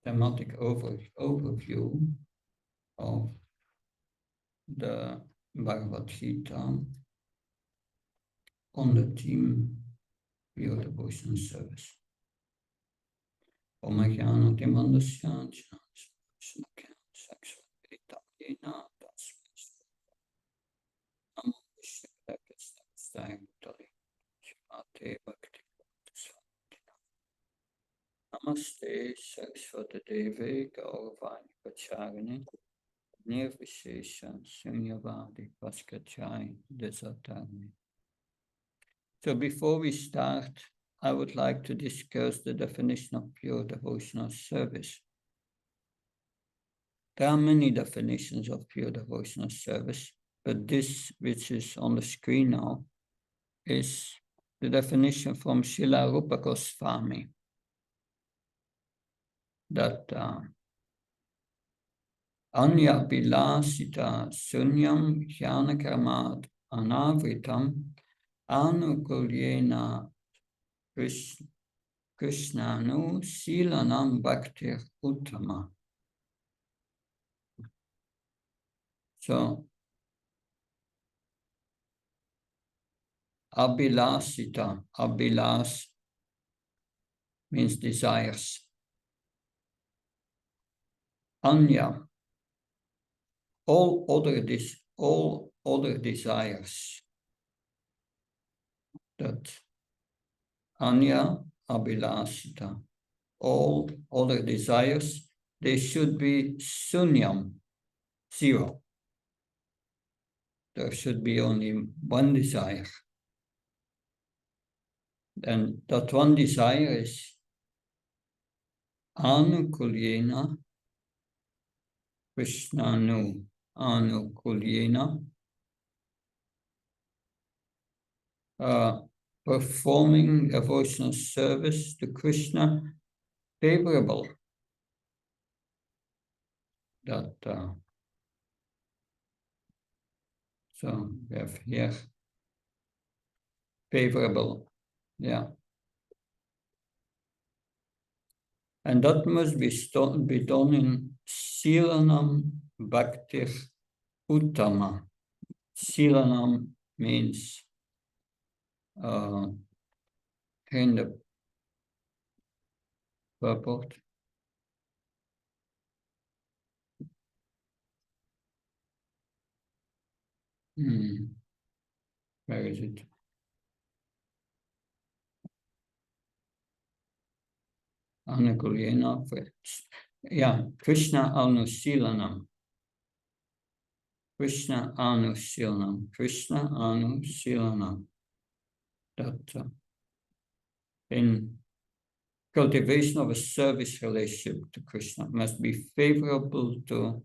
thematic overview of the Bhagavad Gita on the theme Pure Devotional Service. Om Jnana Timandasya Jnana Sakshvatitayena Tasmai Namo Vishnu Shimate Bhakti Namaste Saraswati Devi Gauravani Pacharini Nirvishesha Sunyavadi Paskachai Desatani. So before we start, I would like to discuss the definition of pure devotional service. There are many definitions of pure devotional service, but this, which is on the screen now, is the definition from Srila Rupa Goswami, that Anya Bilasita Sunyam Jnana Karmat Anavritam Anukulyena Krishnanu Silanam Bhaktir Uttama. So, Abhilasita, Abhilas means desires. Anya, all other desires. That Anya Abhilasita, all other desires, they should be sunyam, zero. There should be only one desire. And that one desire is Anukulyena Krishnanu, Anukulyena, performing devotional service to Krishna, favorable. That so we have here favorable, yeah. And that must be done in Silanam Bhaktir Uttama. Silanam means in the purport. Where is it? Anukulyena, yeah, Krishna Anusilanam. Krishna Anusilanam. Krishna Anusilanam. That in cultivation of a service relationship to Krishna must be favorable to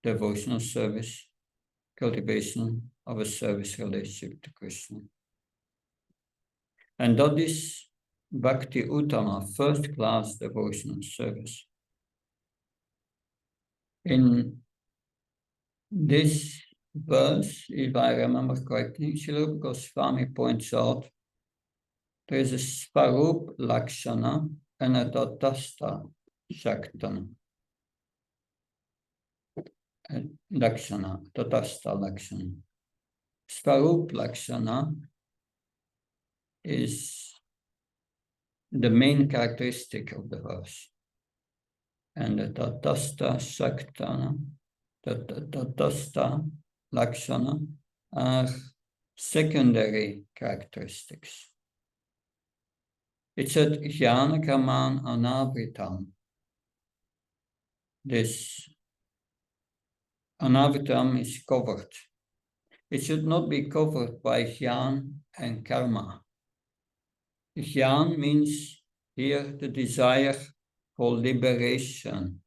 devotional service, cultivation of a service relationship to Krishna. And that is Bhakti Uttama, first class devotional service. In this verse, if I remember correctly, Srila Goswami points out there is a Svarup Lakshana and a Tatastha Shaktana. Lakshana, Tatastha Lakshana. Svarup Lakshana is the main characteristic of the verse. And the Tatastha Shaktana, the Tatastha Lakshana are secondary characteristics. It said Jnana Karman Anavritam. This Anavritam is covered. It should not be covered by Jnana and Karma. Jnana means here the desire for liberation.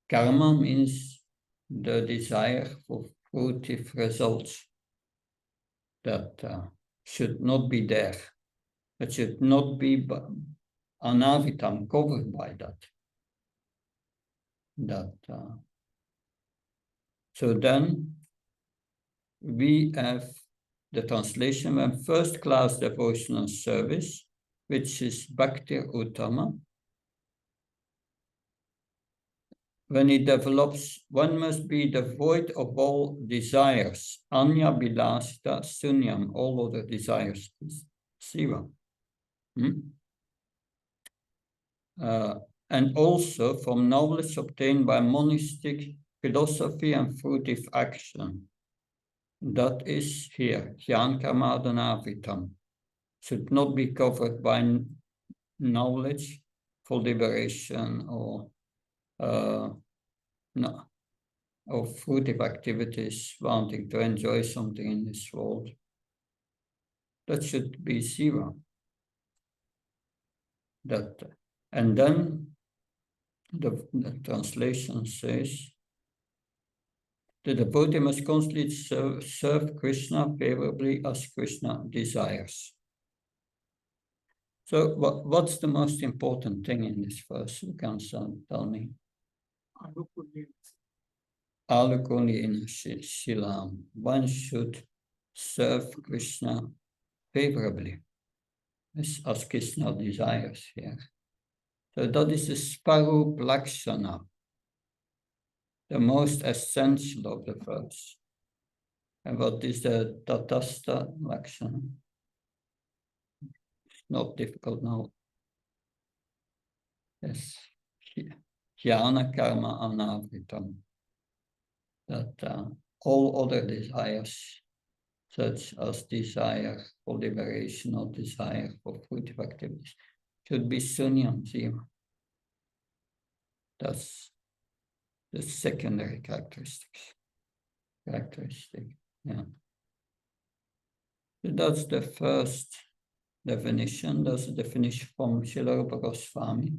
Karma means the desire for fruitive results that should not be there. That should not be anavitam, covered by that. So then we have the translation when first class devotional service, which is Bhakti Uttama, when he develops, one must be devoid of all desires. Anya bilasita sunyam, all other desires is zero. And also from knowledge obtained by monastic philosophy and fruitive action. That is here, Jnana Karmadanavitam, should not be covered by knowledge for liberation or fruitive activities, wanting to enjoy something in this world. That should be zero. And then the translation says, the devotee must constantly serve Krishna favorably as Krishna desires. So what's the most important thing in this verse? You can tell me. Alukuni in Shilam. One should serve Krishna favorably, as Krishna desires here. So that is the Sparup Lakshana, the most essential of the verse. And what is the Tatastha Lakshana? It's not difficult now. Yes. Jnana Karma Anavritam. That all other desires, such as desire for liberation or desire for fruitive activities, should be sunyam zero. That's the secondary characteristic. Yeah. So that's the first definition. That's the definition from Srila Rupa Goswami.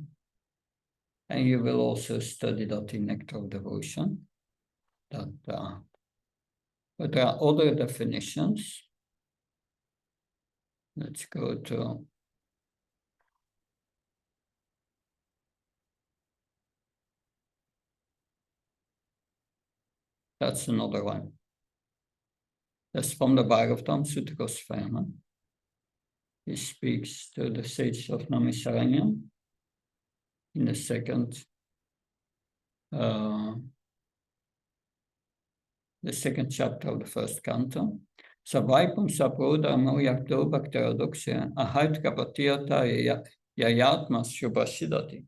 And you will also study that in Nectar of Devotion. But there are other definitions. Let's go to that's another one. That's from the Bhagavatam, Sutta Goswami. He speaks to the sages of Namisaranya in the second chapter of the first canto. Savaipum saprodha moyakto bhaktaradoksya ahait kapatiyata yayatma shubhashidati.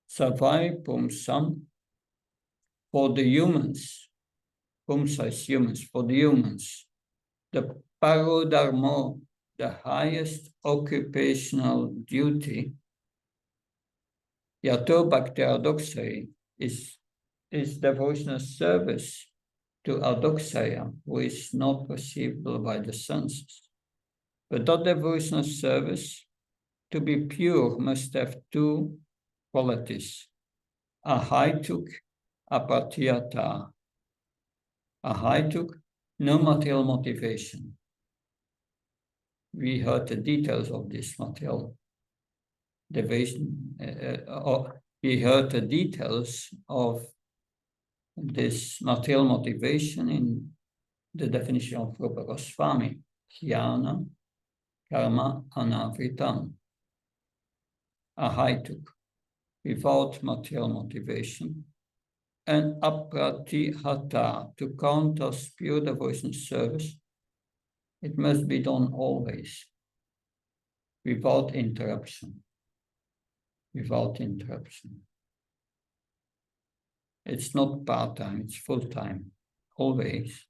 Savaipum sam, for the humans, pumsa is humans, for the humans, the parodharma, the highest occupational duty, yato bhaktaradoksya, is devotional service to adoksaya, who is not perceivable by the senses. But that devotional service, to be pure, must have two qualities: ahaituk, apatiyata. Ahaituk, no material motivation. We heard the details of this material devotion. We heard the details of this material motivation in the definition of Rupa Goswami, Jnana Karma Anavritam, ahaituk, without material motivation, and apratihata, to count as pure devotion service. It must be done always, without interruption. Without interruption. It's not part-time, it's full-time, always.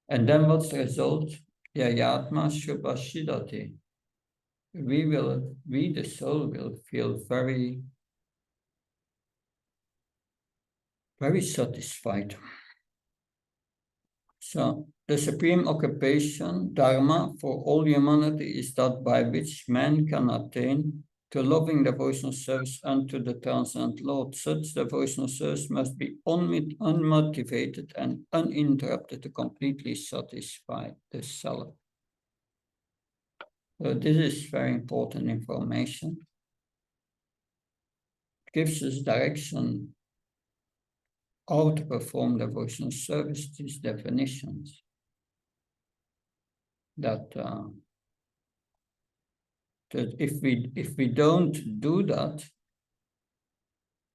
And then what's the result? Yayatma shubhashidati. We the soul will feel very, very satisfied. So the supreme occupation, dharma, for all humanity is that by which man can attain to loving devotional service unto the transcendent Lord. Such devotional service must be unmotivated and uninterrupted to completely satisfy the self. So this is very important information. It gives us direction how to perform devotional service, these definitions. That if we don't do that,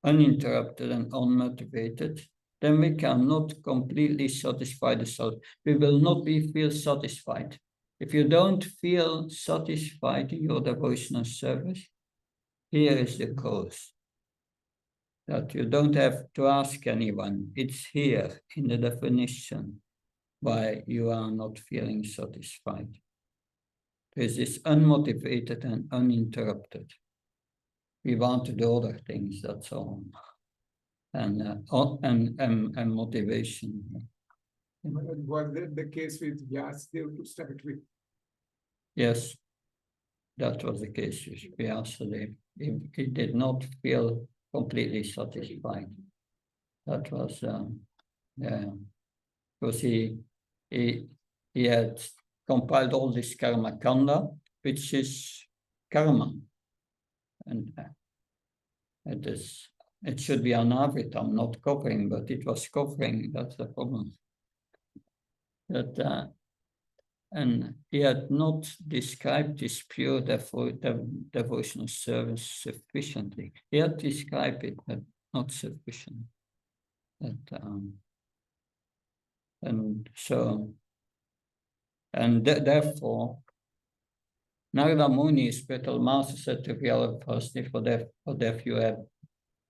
uninterrupted and unmotivated, then we cannot completely satisfy the soul. We will not feel satisfied. If you don't feel satisfied in your devotional service, here is the cause. That you don't have to ask anyone. It's here in the definition why you are not feeling satisfied. This is unmotivated and uninterrupted. We want to do other things, that's all. And motivation. Was that the case with Vyasadeva to start with? Yes, that was the case with Vyasadeva. He did not feel completely satisfied. That was, because he had compiled all this karma kanda, which is karma. And it should be anavritam, not covering, but it was covering, that's the problem. And he had not described this pure devotional service sufficiently. He had described it, but not sufficient. Therefore, Narada Muni, spiritual master, said to Vyasadeva, what have you have?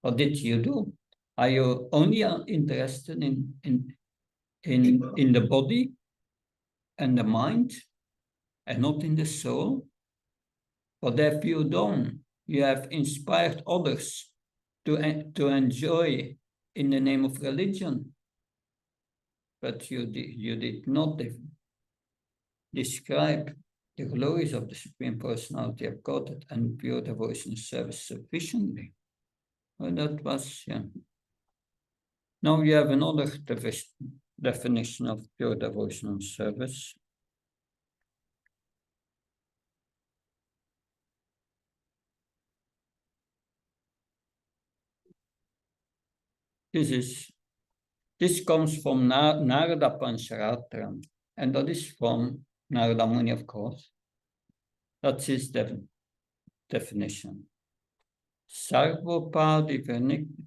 What did you do? Are you only interested in the body and the mind, and not in the soul? What have you done? You have inspired others to enjoy in the name of religion, but you did not describe the glories of the Supreme Personality of Godhead and pure devotional service sufficiently. Well, that was, yeah. Now we have another definition of pure devotional service. This comes from Narada Pancharatra, and that is from Narada Muni, of course. That's his definition. Sarvopadi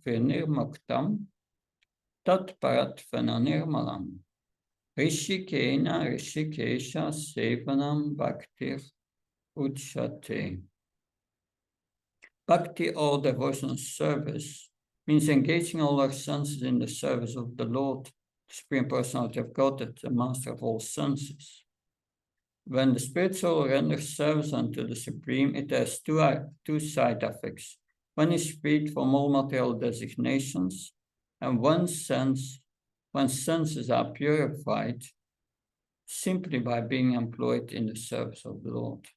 vinirmuktam tat parat nirmalam rishikena rishikesha sevanam bhaktir uchate. Bhakti or devotional service means engaging all our senses in the service of the Lord, the Supreme Personality of Godhead, the Master of all senses. When the spirit soul renders service unto the Supreme, it has two side effects. One is freed from all material designations, and one's senses are purified simply by being employed in the service of the Lord.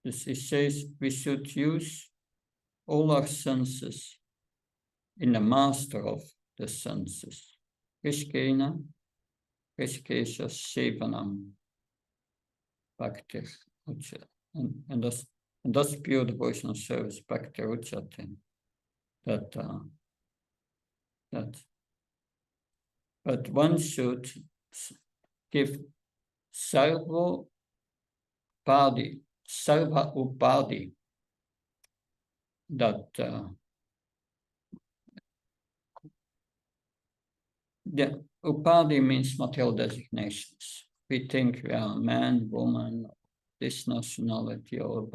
This he says we should use all our senses in the master of the senses. Rishkena, Rishkesha Sevanam Bhaktir Uchate. And that's pure devotional service, Bhaktir Uchate. But one should give sarva upadi, that upadi means material designations. We think we are man, woman, this nationality, or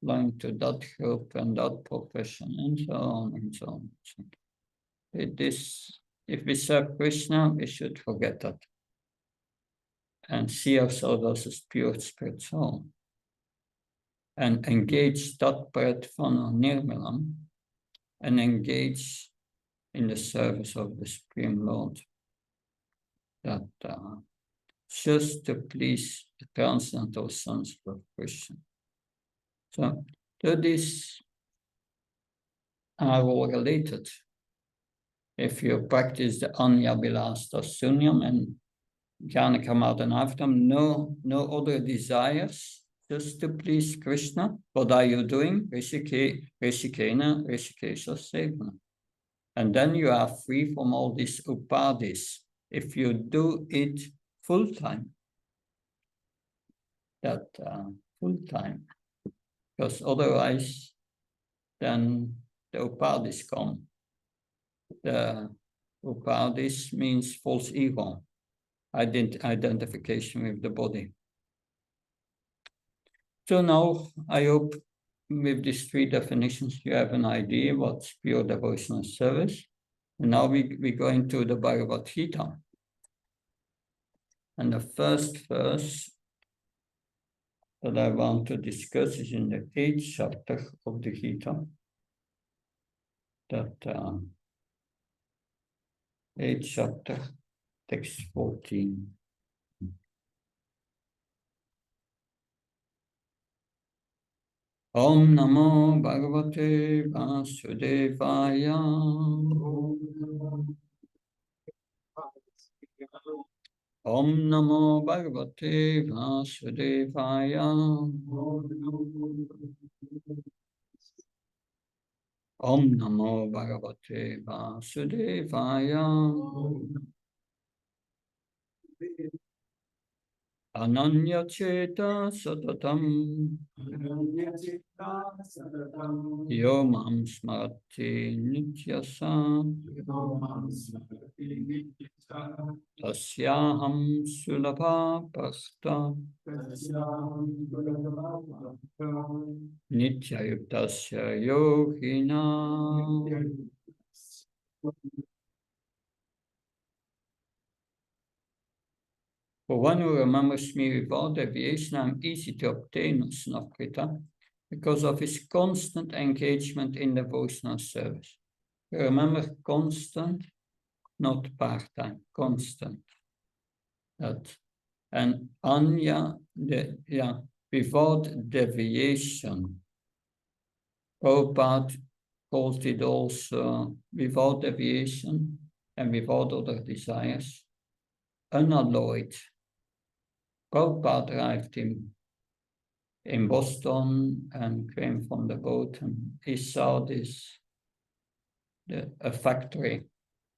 belong to that group and that profession, and so on and so on. If we serve Krishna, we should forget that and see ourselves as pure spirit soul and engage that Prattvana Nirmalam and engage in the service of the Supreme Lord, that just to please the transcendental sons of Krishna. So these are all related. If you practice the Anya Bilasta Sunyam and Jnana Kamadhanavtam, no other desires, just to please Krishna. What are you doing? Rishikena, Rishikesha Sevana. And then you are free from all these upadis. If you do it full time, because otherwise, then the upadis come. The upadis means false ego, identification with the body. So now I hope with these three definitions you have an idea what's pure devotional service. And now we go into the Bhagavad Gita. And the first verse that I want to discuss is in the 8th chapter of the Gita. That 8th chapter, text 14. Om Namo Bhagavate Vasudevaya. Om Namo Bhagavate Vasudevaya. Om Namo Bhagavate Vasudevaya. Ananya Cheta Satatam. Yo Mam Smrati Nityasa. Tasyaham Sulabha Bhakta. Nityayuktasya Yogina. For one who remembers me without deviation, I am easy to obtain, Snakrita, because of his constant engagement in devotional service. Remember, constant, not part-time, constant. That. And Anya, without deviation. Prabhupada called it also without deviation and without other desires, unalloyed. Prabhupada arrived in Boston and came from the boat, and he saw a factory,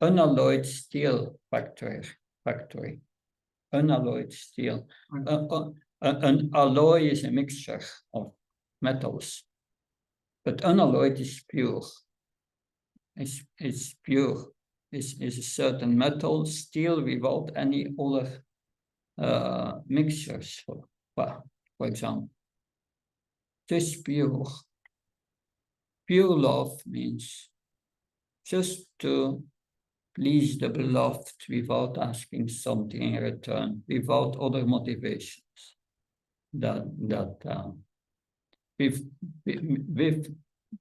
unalloyed steel factory, unalloyed steel. An alloy is a mixture of metals, but unalloyed is pure. It's pure. It's a certain metal, steel without any other mixtures, for example. Just pure. Pure love means just to please the beloved without asking something in return, without other motivations. With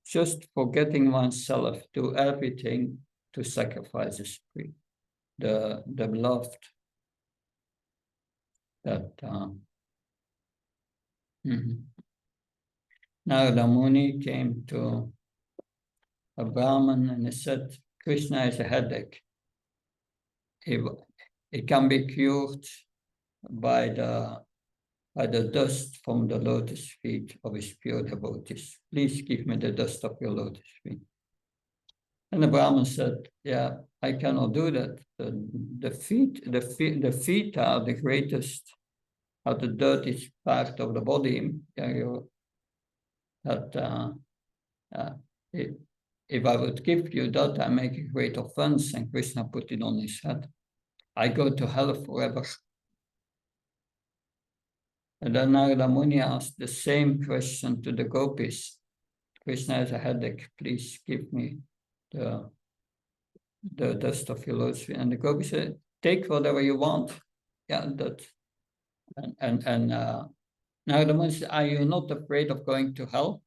just forgetting oneself, do everything to sacrifice the beloved. Narada Muni came to a Brahmin and he said, Krishna is a headache. It can be cured by the dust from the lotus feet of his pure devotees. Please give me the dust of your lotus feet. And the Brahmin said, yeah, I cannot do that. The feet are the greatest, are the dirtiest part of the body. If I would give you that, I make a great offense. And Krishna put it on his head. I go to hell forever. And then Narada Muni asked the same question to the gopis. Krishna has a headache. Please give me the dust of your lotus feet. And the gopis said, take whatever you want. Yeah, that. And Narada Muni said, are you not afraid of going to hell?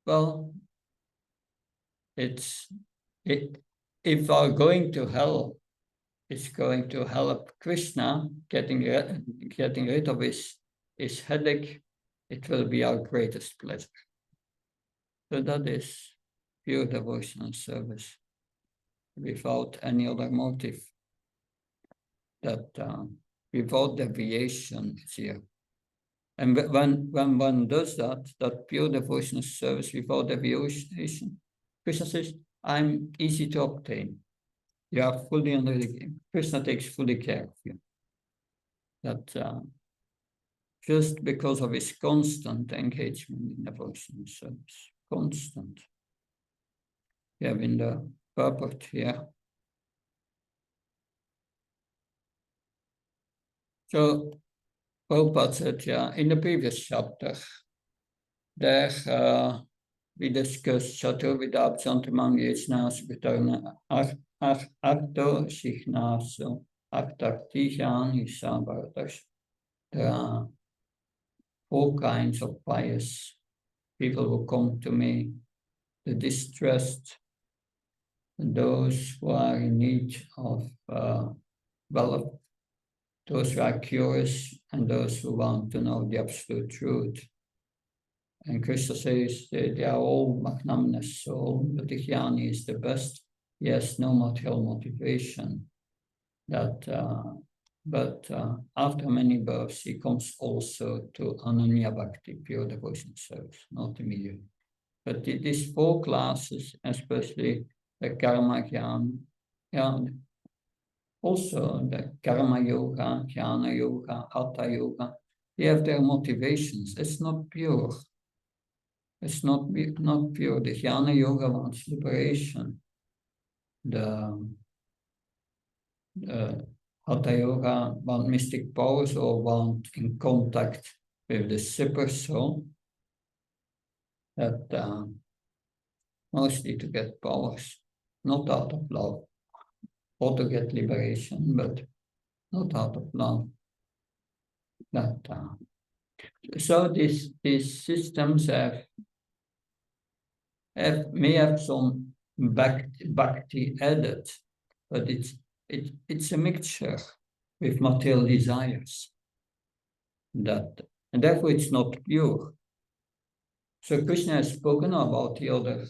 Well, if our going to hell is going to help Krishna getting rid of his headache, it will be our greatest pleasure. So that is pure devotional service without any other motive. That without deviation is here. And when one does that pure devotional service without deviation, Krishna says, I'm easy to obtain. You are fully under the game. Krishna takes fully care of you. That just because of his constant engagement in devotional service. constant. We have in the purport here. So Prabhupada said, in the previous chapter, there we discussed Chaturvida Absantamang Yechnas Vitarna Arto Shichnaso Artaktijan Isabharatash. There are 4 kinds of pious people who come to me: the distressed, those who are in need of wealth, those who are curious, and those who want to know the absolute truth. And Krishna says they are all magnanimous soul, but the jnani is the best. He has no material motivation. But after many births, he comes also to Ananya Bhakti, pure devotion service, not immediately. But these 4 classes, especially the karma jnana, also the karma yoga, jnana yoga, hatha yoga, they have their motivations. It's not pure. It's not pure. The jnana yoga wants liberation. The hatha yoga want mystic powers or want in contact with the super soul. That mostly to get powers, not out of love, or to get liberation, but not out of love. So these systems may have some bhakti added, but it's a mixture with material desires. And therefore it's not pure. So Krishna has spoken about the other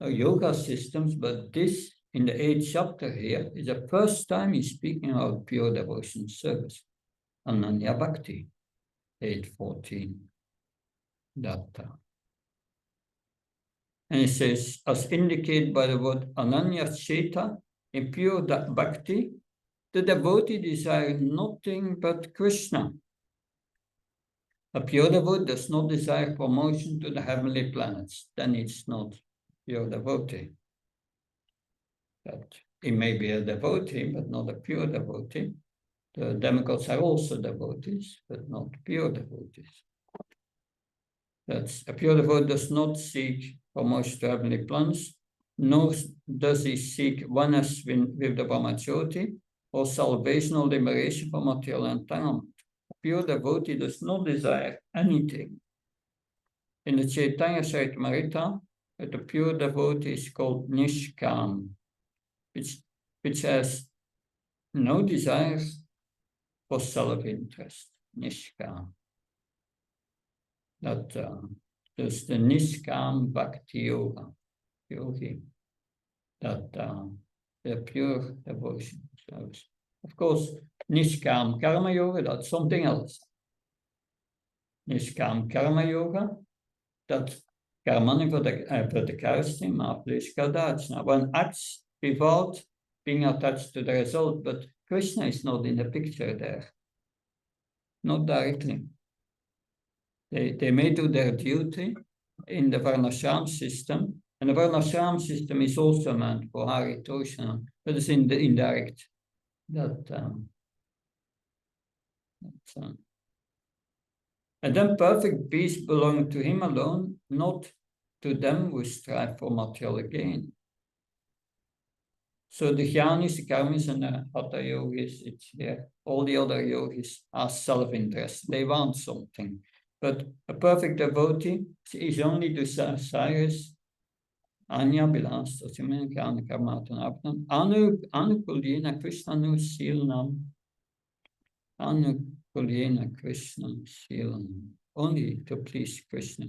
yoga systems, but this, in the 8th chapter here, is the first time he's speaking about pure devotion service. Ananya Bhakti, 8:14. And he says, as indicated by the word Ananya Cheta, in pure Bhakti, the devotee desires nothing but Krishna. A pure devotee does not desire promotion to the heavenly planets. Then it's not pure devotee. But he may be a devotee, but not a pure devotee. The demigods are also devotees, but not pure devotees. That's a pure devotee does not seek promotion to heavenly planets, nor does he seek oneness with the Brahmajyoti or salvation or liberation from material entanglement. A pure devotee does not desire anything. In the Chaitanya Charitamrita, the pure devotee is called Nishkam, which has no desires for self-interest. Nishkam. That's the Niskam Bhakti Yogi, that the pure devotion service. Of course, Niskam Karma Yoga, that's something else. Niskam Karma Yoga, that's Karmani for the Karsti, Mahaplesh Kadachna. One acts without being attached to the result, but Krishna is not in the picture there. Not directly. They may do their duty in the Varnashram system, and the Varnashram system is also meant for Haritosha, but it's in the indirect. And then perfect peace belongs to him alone, not to them who strive for material gain. So the jnanis, the karmis, and the hatha yogis, it's there. All the other yogis are self-interest. They want something. But a perfect devotee is only desirous Anya Bilas, Anukulina Krishna Silanam. Anukulina Krishna Silanam. Only to please Krishna.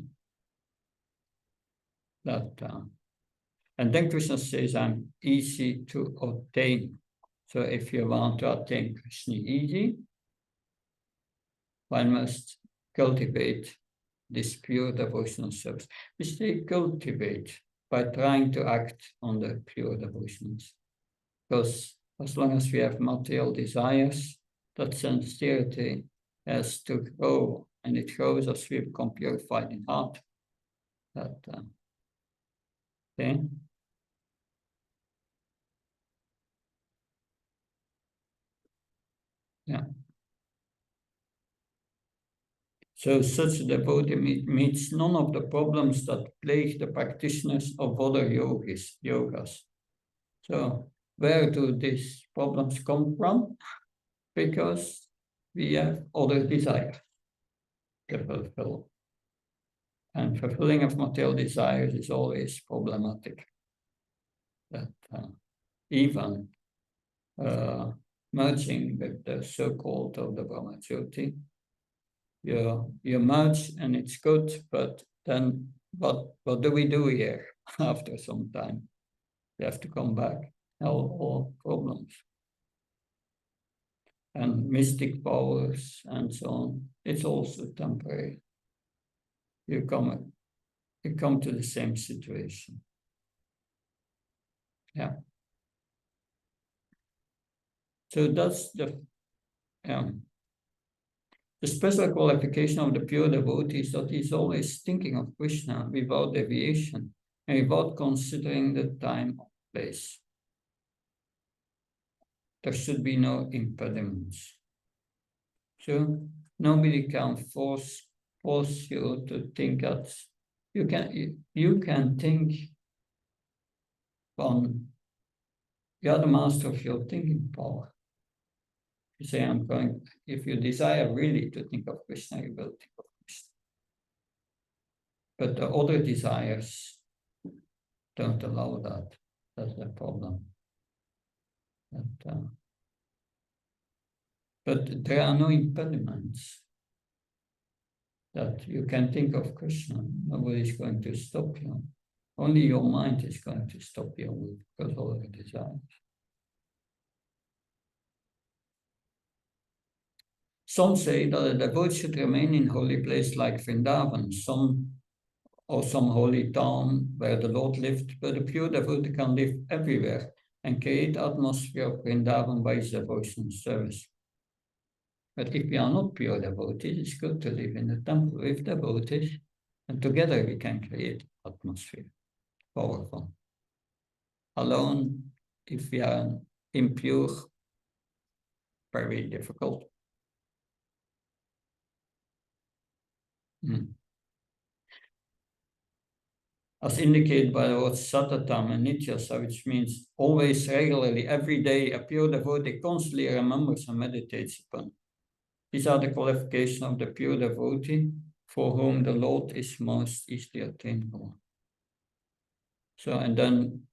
And then Krishna says, I'm easy to obtain. So if you want to attain Krishna easy, one must cultivate this pure devotional service, which they cultivate by trying to act on the pure devotions. Because as long as we have material desires, that sincerity has to grow, and it grows as we become purified in heart. That, okay. Yeah. So such a devotee meets none of the problems that plague the practitioners of other yogas. So where do these problems come from? Because we have other desires to fulfill. And fulfilling of material desires is always problematic. That even merging with the so-called of the Brahmajyoti, you merge and it's good, but then what do we do here after some time? We have to come back, all problems. And mystic powers and so on, it's also temporary. You come to the same situation. Yeah. So that's the special qualification of the pure devotee is that he's always thinking of Krishna without deviation and without considering the time or place. There should be no impediments. So nobody can force you to think that you can think on you're the master of your thinking power. You say, if you desire really to think of Krishna, you will think of Krishna. But the other desires don't allow that. That's the problem. But there are no impediments that you can think of Krishna. Nobody is going to stop you. Only your mind is going to stop you because of all the desires. Some say that a devotee should remain in holy place like Vrindavan, some holy town where the Lord lived, but a pure devotee can live everywhere and create atmosphere of Vrindavan by his devotional service. But if we are not pure devotees, it's good to live in the temple with devotees, and together we can create atmosphere. Powerful. Alone, if we are impure, very difficult. As indicated by the words satatam and nityasa, which means always, regularly, every day, a pure devotee constantly remembers and meditates upon. These are the qualifications of the pure devotee for whom the Lord is most easily attainable. So, and then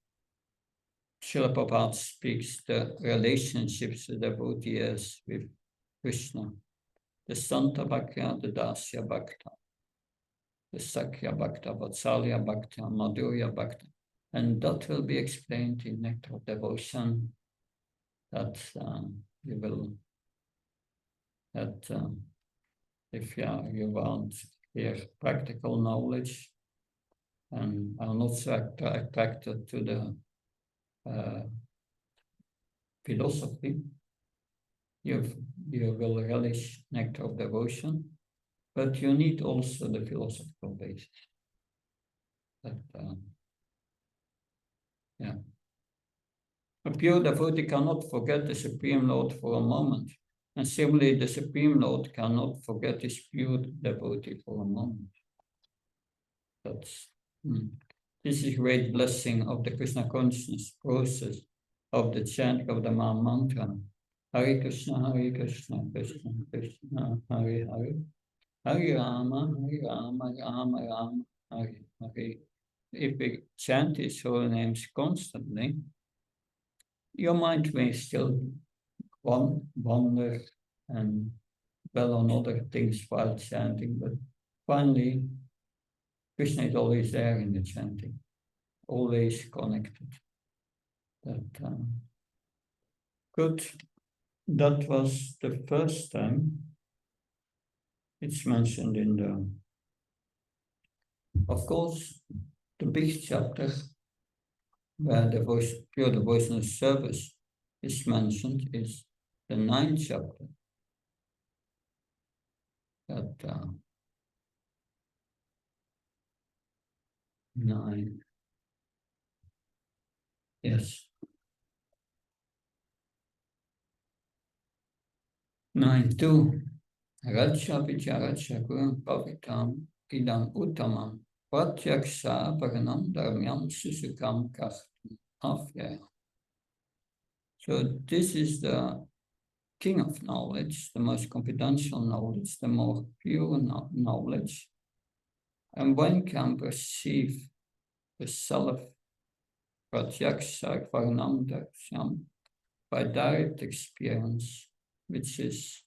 Srila Prabhupada speaks the relationships the devotee has with Krishna. The Santa Bhakta, the Dasya Bhakta, the Sakya Bhakta, Vatsalya Bhakta, Madhurya Bhakta. And that will be explained in Nectar of Devotion, that you will, if you want here practical knowledge and are not so attracted to the philosophy, you will relish Nectar of Devotion, but you need also the philosophical basis. A pure devotee cannot forget the Supreme Lord for a moment, and similarly, the Supreme Lord cannot forget his pure devotee for a moment. This is great blessing of the Krishna consciousness process of the chanting of the Maha Mantra. Hare Krishna, Krishna Krishna, Hare Hare. Hare Rama, Rama Rama, Hare Hare. If we chant his holy names constantly, your mind may still wander and dwell on other things while chanting, but finally, Krishna is always there in the chanting, always connected. Good. That was the first time it's mentioned in the, of course, the big chapter where the pure devotional service is mentioned is the 9th chapter. That 9. Yes. 9.2. Raja Vicharacha Guram Pavitam Idam Uttamam Pratyaksha Paranam Dharmyam Susukam Kartam Afya. So this is the king of knowledge, the most confidential knowledge, the more pure knowledge. And one can perceive the self Pratyaksha Paranam Dharmyam by direct experience, which is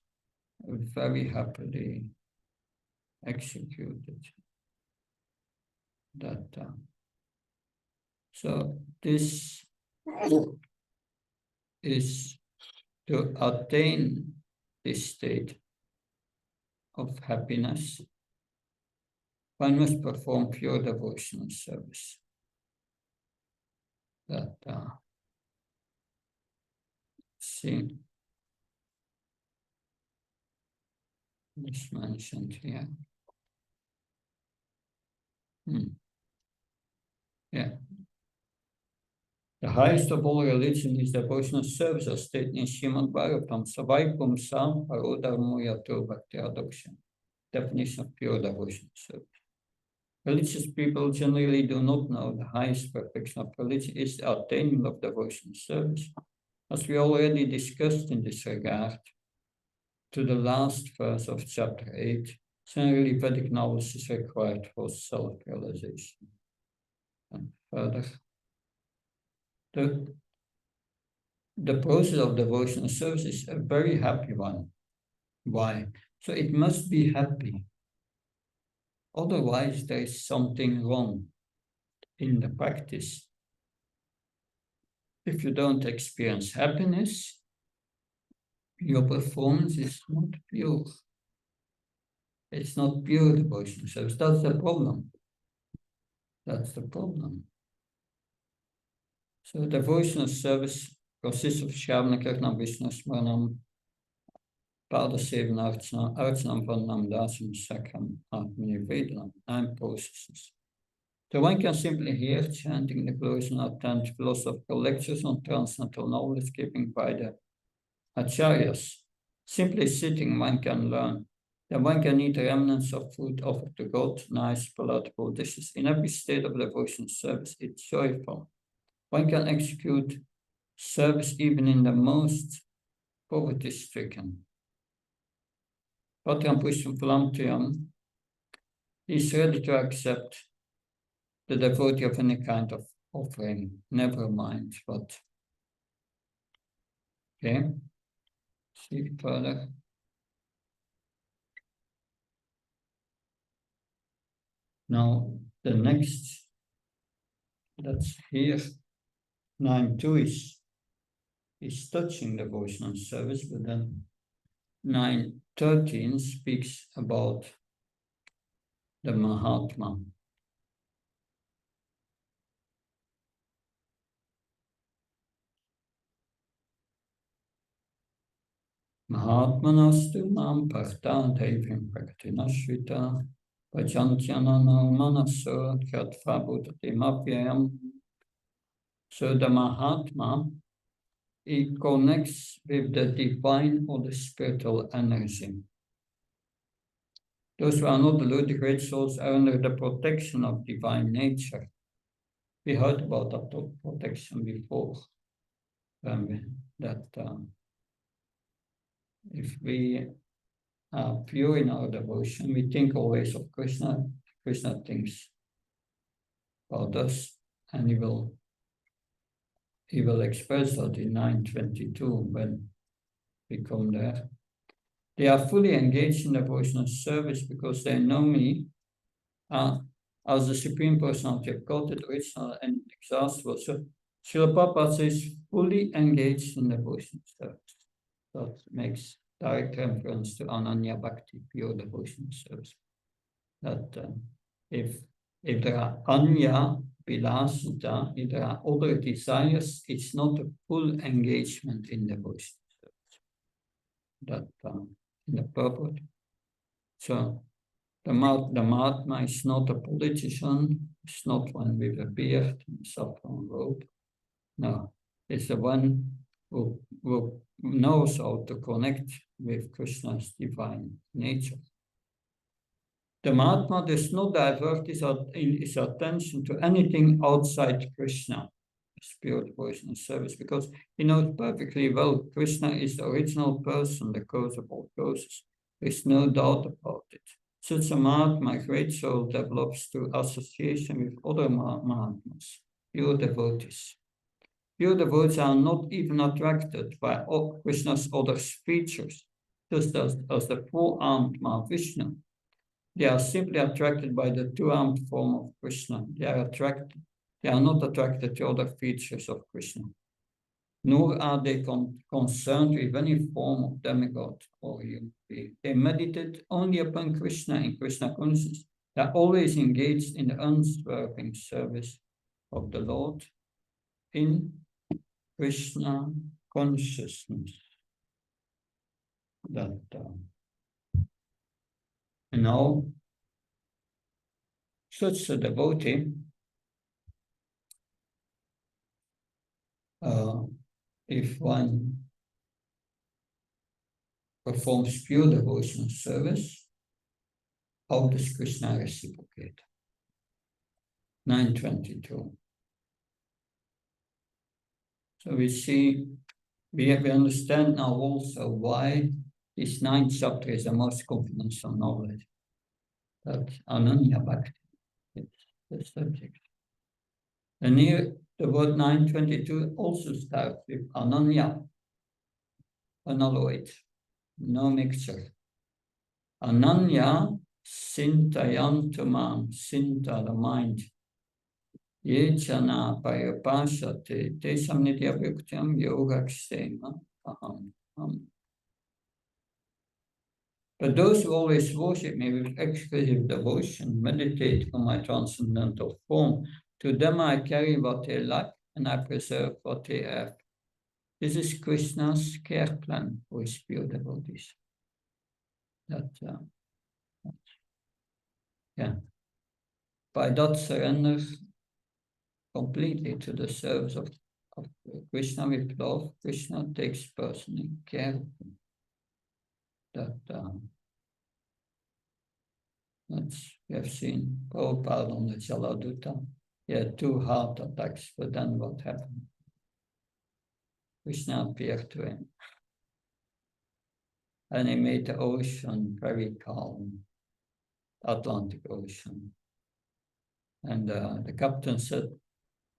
very happily executed. So this is to attain this state of happiness, one must perform pure devotional service. See, this mentioned here. Yeah. The highest of all religion is devotional service, as stated in Srimad Bhagavatam, Savai Pumsam Parodharmo Yato Bhakti Adoption. Definition of pure devotional service. Religious people generally do not know the highest perfection of religion is the attainment of devotional service. As we already discussed in this regard, to the last verse of chapter 8, generally Vedic knowledge is required for self-realization. And further, the process of devotional service is a very happy one. Why? So it must be happy. Otherwise, there is something wrong in the practice. If you don't experience happiness, your performance is not pure. It's not pure devotional service. That's the problem. That's the problem. So devotional service consists of Shravana, Kirtana, Vishnu, Smaranam, Padasevana, Archanam, Vanam, Dasam, Sakram, Atmani, Vedanam, 9 processes. So one can simply hear chanting the glories and attend philosophical lectures on transcendental knowledge given by the acharyas. Simply sitting, one can learn. Then one can eat remnants of food offered to God, nice, palatable dishes. In every state of devotion service, it's joyful. One can execute service even in the most poverty-stricken. Patram Pushpam Phalamtyam is ready to accept the devotee of any kind of offering, never mind what. Okay, see further. Now, the next, that's here, 9.2 is touching devotional service, but then 9.13 speaks about the Mahatma. Mahatmanastu mam parta devim praktinashvita vajantyana manaso kratva bhutatimapyayam. So the Mahatma, it connects with the divine or the spiritual energy. Those who are not the great souls are under the protection of divine nature. We heard about that protection before. If we are pure in our devotion, we think always of Krishna. Krishna thinks about us, and he will express that in 9.22 when we come there. They are fully engaged in devotional service because they know me as the Supreme Personality of Godhead, original and exhaustible. So Srila Prabhupada says fully engaged in devotional service. That makes direct reference to Ananya Bhakti, pure devotional service. That if there are Anya Vilasita, if there are other desires, it's not a full engagement in devotional service. That in the purport. So the Mahatma is not a politician, It's not one with a beard and saffron robe. No, it's the one who knows how to connect with Krishna's divine nature. The Mahatma does not divert his attention to anything outside Krishna, spirit, devotion, and service, because he knows perfectly well Krishna is the original person, the cause of all causes. There's no doubt about it. Such a Mahatma, great soul, develops through association with other Mahatmas, pure devotees. Pure devotees are not even attracted by Krishna's other features, just as the full-armed Mahavishnu. They are simply attracted by the two-armed form of Krishna. They are not attracted to other features of Krishna. Nor are they concerned with any form of demigod or human being. They meditate only upon Krishna in Krishna consciousness. They are always engaged in the unswerving service of the Lord in Krishna consciousness. And now, such a devotee if one performs pure devotional service, how does Krishna reciprocate? 922. So we understand now also why this 9th chapter is the most confidential knowledge. That Ananya Bhakti is the subject. And here the word 922 also starts with Ananya, unalloyed, no mixture. Ananya Sintayantamam, Sinta, the mind. Yechana Payapashate, Tesam Nitya Bhuktyam Yogakshema Aham. But those who always worship me with exclusive devotion, meditate on my transcendental form, to them I carry what they lack and I preserve what they have. This is Krishna's care plan for his pure devotees. By that surrender completely to the service of Krishna with love, Krishna takes personal care of them. We have seen Prabhupada on the Jaladuta. He had 2 heart attacks, but then what happened? Krishna appeared to him. And he made the ocean very calm, Atlantic Ocean. And the captain said,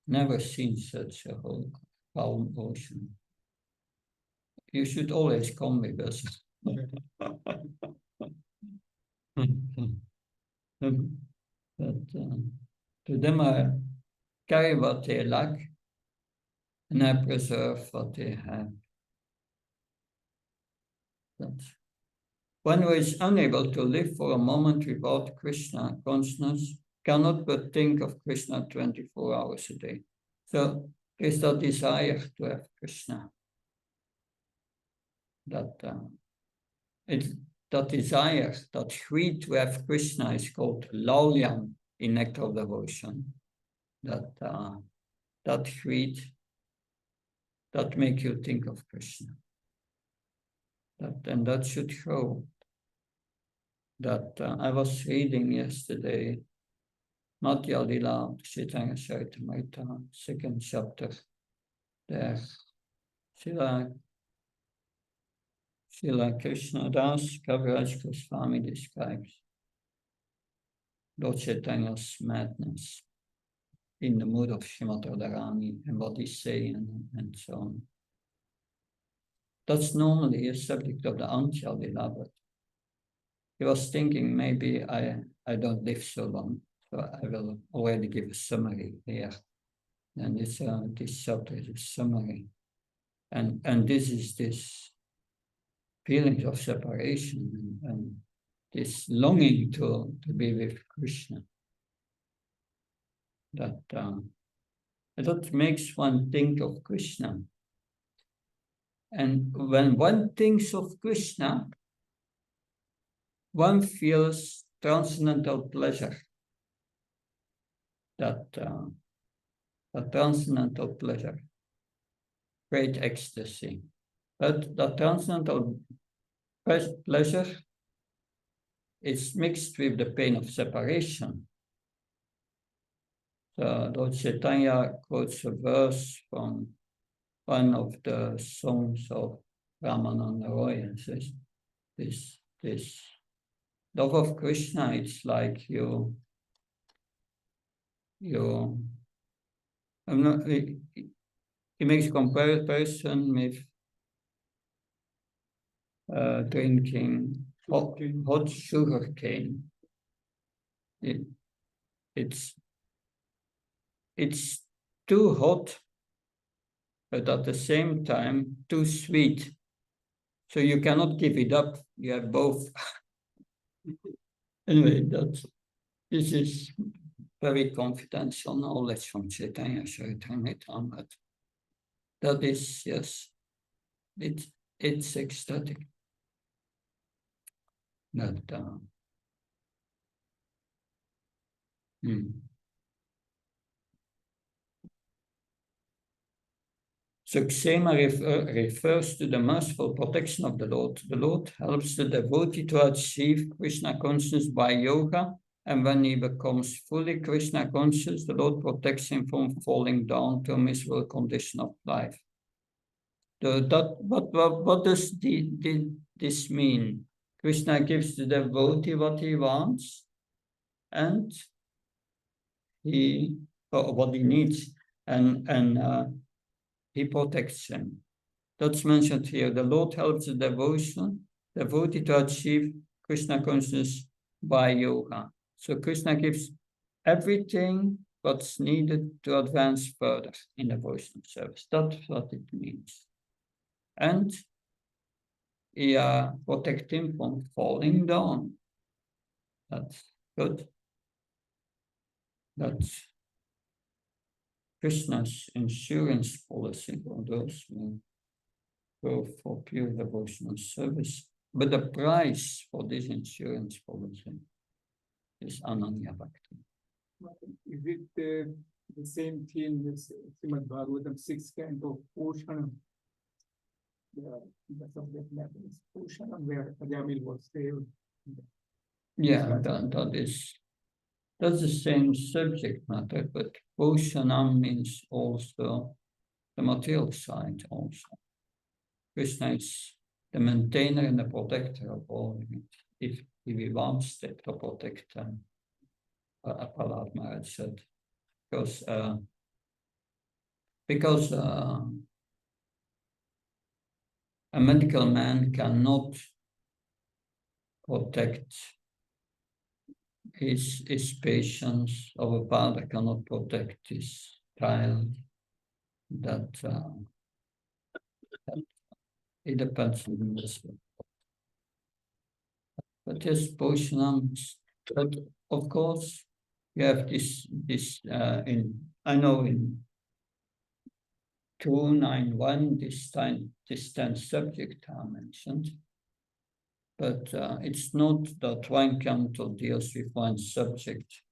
never seen such a whole calm ocean. You should always come with us. But to them I carry what they lack and I preserve what they have. One who is unable to live for a moment without Krishna consciousness cannot but think of Krishna 24 hours a day. So there's that desire to have Krishna. That desire, that greed to have Krishna is called laulyam in nectar of devotion. That greed that make you think of Krishna. And that should grow. I was reading yesterday Madhya Lila Chaitanya Charitamrita, 2nd chapter. There, Srila Krishna Das Kaviraj Goswami describes Lord Chaitanya's madness in the mood of Srimad Radharani and what he's saying and so on. That's normally a subject of the Antya Lila, but he was thinking maybe I don't live so long, so I will already give a summary here. And this chapter is a summary. And this is this feelings of separation and this longing to be with Krishna. That makes one think of Krishna. And when one thinks of Krishna, one feels transcendental pleasure. that transcendental pleasure, great ecstasy. But the transcendental pleasure is mixed with the pain of separation. So Lord Chaitanya quotes a verse from one of the songs of Ramananda Roy and says, this love of Krishna, it's like he makes a comparison with drinking hot sugar cane. It's too hot, but at the same time too sweet. So you cannot give it up. You have both. Anyway, this is very confidential knowledge from Chaitanya Charitamrita, but that is, yes, it's ecstatic. That So Ksema refers to the merciful protection of the Lord. The Lord helps the devotee to achieve Krishna consciousness by yoga, and when he becomes fully Krishna conscious, the Lord protects him from falling down to a miserable condition of life. What does this mean? Krishna gives the devotee what he wants, and what he needs, and he protects him. That's mentioned here. The Lord helps the devotee to achieve Krishna consciousness by yoga. So Krishna gives everything what's needed to advance further in devotional service. That's what it means. And he protects him from falling down. That's good. That's Krishna's insurance policy for those who go for pure devotional service. But the price for this insurance policy is Ananya Bhakti. Is it the same theme as Srimad Bhagavatam 6th canto, Poshanam? The subject matter is Poshanam, where Ajamil was saved. Yeah, that's the same subject matter, but Poshanam means also the material side also. Krishna is the maintainer and the protector of all. If he wants to protect them, Prahlad Maharaj said, because a medical man cannot protect his patients, or a father cannot protect his child, that it depends on this. But yes, Poshanam, but of course, you have this I know in 291, this 10th subject are mentioned, but it's not that one canto deals with one subject.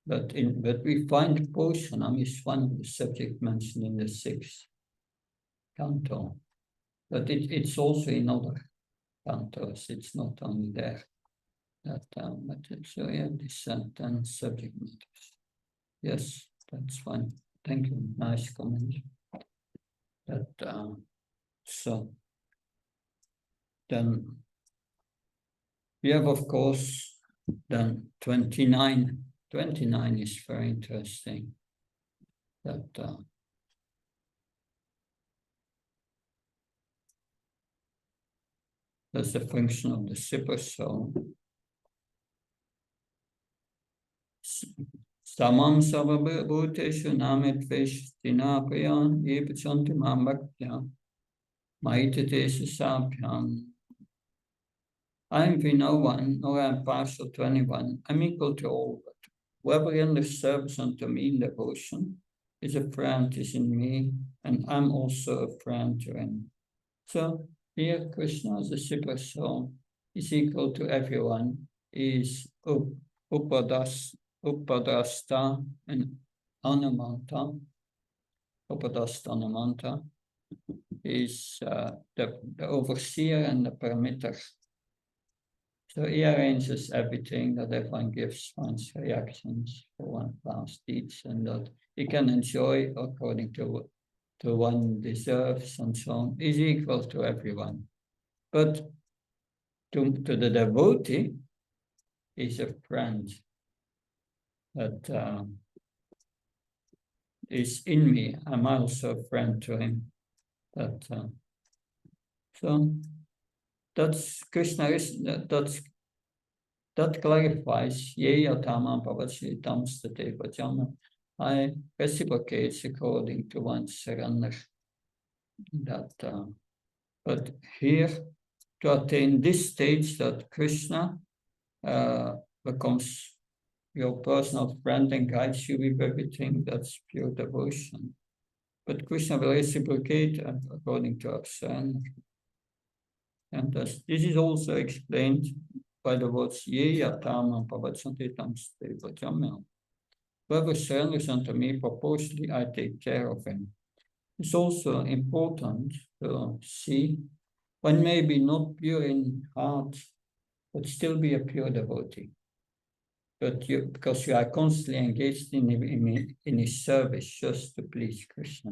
But we find Poshanam is one of the subjects mentioned in the 6th canto. But it's also in other cantos. It's not only there. But so yeah, this 10 subject matters. Yes, that's fine. Thank you. Nice comment. So then we have, of course, then 29. 29 is very interesting. That's the function of the super soul. Samam sarvabhuteshu nametveshtina priyan yepachanti mam bhaktya maitateshu sabhyam. I envy no one, nor am partial to anyone. I'm equal to all, but whoever renders service unto me in devotion is a friend, is in me, and I'm also a friend to him. So here Krishna as a super soul is equal to everyone, is upadas Upadrasta and Anumanta. Upadrasta Anumanta is the overseer and the permitter. So he arranges everything, that everyone gives one's reactions for one's past deeds, and that he can enjoy according to one deserves, and so on. Is equal to everyone. But to the devotee, is a friend that is in me. I'm also a friend to him. So that's Krishna is that clarifies Yeya Tama Bhavati Tamstate Vajana. I reciprocate according to one's surrender. But here, to attain this stage, that Krishna becomes your personal friend and guides you with everything, that's pure devotion. But Krishna will reciprocate according to our surrender. And this is also explained by the words Yeya Tama Bhavati Tamstate Vajana. Whoever surrenders unto me proportionally, I take care of him. It's also important to see one may be not pure in heart, but still be a pure devotee. But because you are constantly engaged in his service just to please Krishna.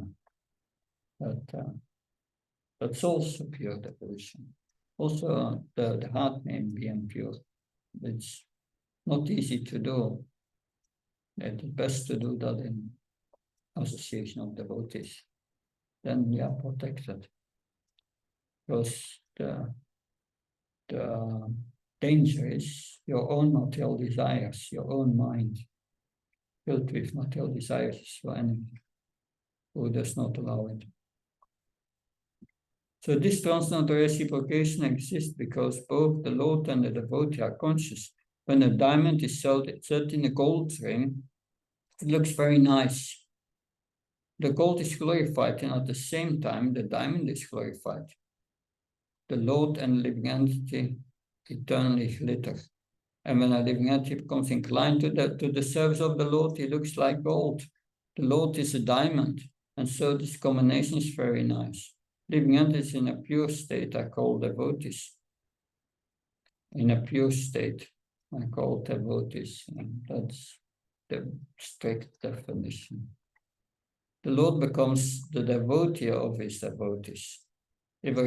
That's also pure devotion. Also, the heart may be impure. It's not easy to do. It's best to do that in association of devotees. Then we are protected. Because the danger is your own material desires, your own mind filled with material desires is your enemy, who does not allow it. So this transcendental reciprocation exists because both the Lord and the devotee are conscious. When a diamond is set in a gold ring, it looks very nice. The gold is glorified, and at the same time, the diamond is glorified. The Lord and living entity eternally glitter. And when a living entity becomes inclined to the service of the Lord, he looks like gold. The Lord is a diamond, and so this combination is very nice. Living entities in a pure state are called devotees. In a pure state are called devotees, and that's the strict definition. The Lord becomes the devotee of his devotees. If a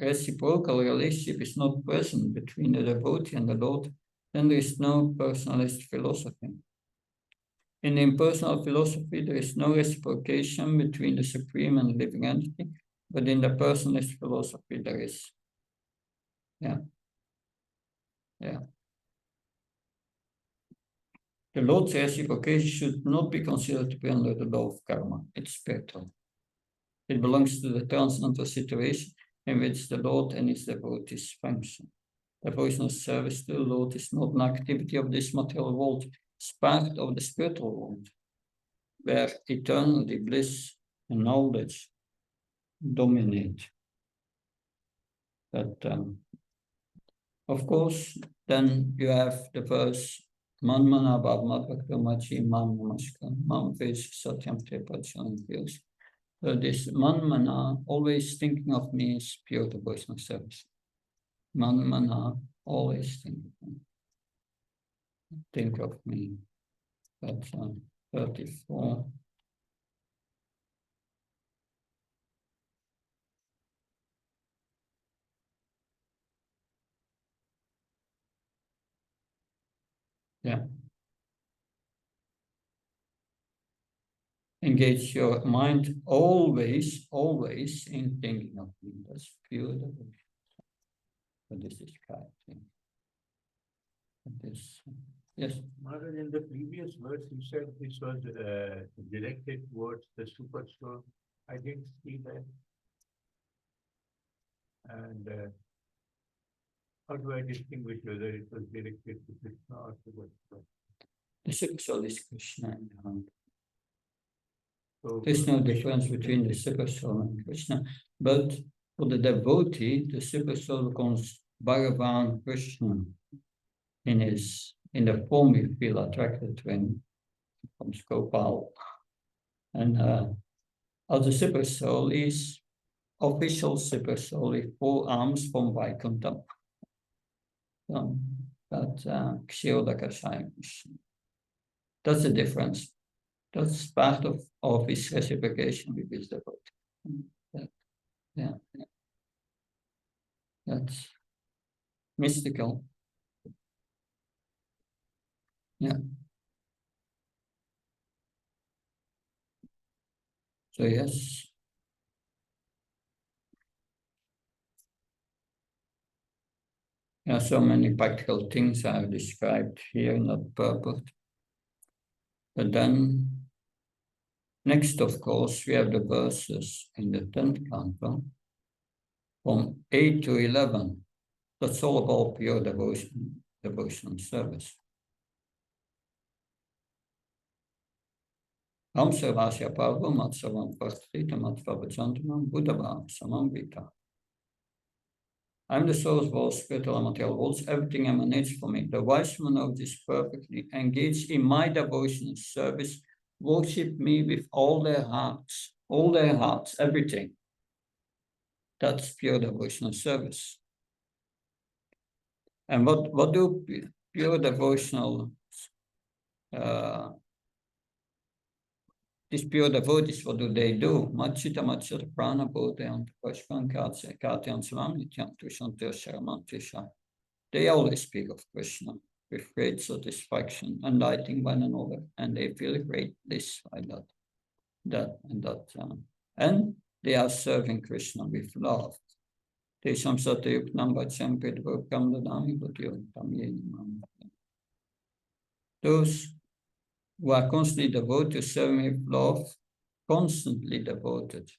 reciprocal relationship is not present between the devotee and the Lord, then there is no personalist philosophy. In the impersonal philosophy, there is no reciprocation between the supreme and living entity, but in the personalist philosophy, there is. Yeah. The Lord's reciprocation should not be considered to be under the law of karma. It's spiritual. It belongs to the transcendental situation in which the Lord and his devotees function. Devotional service to the Lord is not an activity of this material world. It's part of the spiritual world, where eternity, bliss, and knowledge dominate. But of course, then you have the verse Manmana Bhavmatvakramachi Man Namaskar Mam Vesh Satyam Te Pachan. So this Manmana, always thinking of me, is pure devotional service. Manmana, always think of me. That's 34. Yeah. Engage your mind always in thinking of me. That's pure devotion. So this is kind. Yes. Maharaj, in the previous verse, you said this was directed towards the super soul. I didn't see that. And how do I distinguish whether it was directed to Krishna or to what? The super soul is Krishna in the heart. So there's no difference between the super soul and Krishna. But for the devotee, the super soul becomes Bhagavan Krishna in his in the form we feel attracted to him from Gopal. And as a super soul is official super soul with 4 arms from Vaikuntha. That's Kshirodaka Krishna. That's the difference. That's part of his reciprocation with his devotee. Yeah. That's mystical. Yeah. So yes. Yeah, so many practical things are described here, not purport. But then, next, of course, we have the verses in the 10th canto from 8 to 11. That's all about pure devotional service. Ram Sarvasya Parva Matsavam Prastita Matvavajantamam Buddhavam Samam Vita. I'm the source of all spiritual and material worlds. Everything emanates from me. The wise man of this perfectly engaged in my devotional service worship me with all their hearts, everything. That's pure devotional service. And what do pure devotional these pure devotees, what do they do? Machita Machita Prana Bodhyant Pashpan Katyan Svamityan Tushantir Sharamantisha. They always speak of Krishna with great satisfaction, enlightening one another, and they feel great bliss by that. And they are serving Krishna with love. Those who are constantly devoted to serving with love, constantly devoted.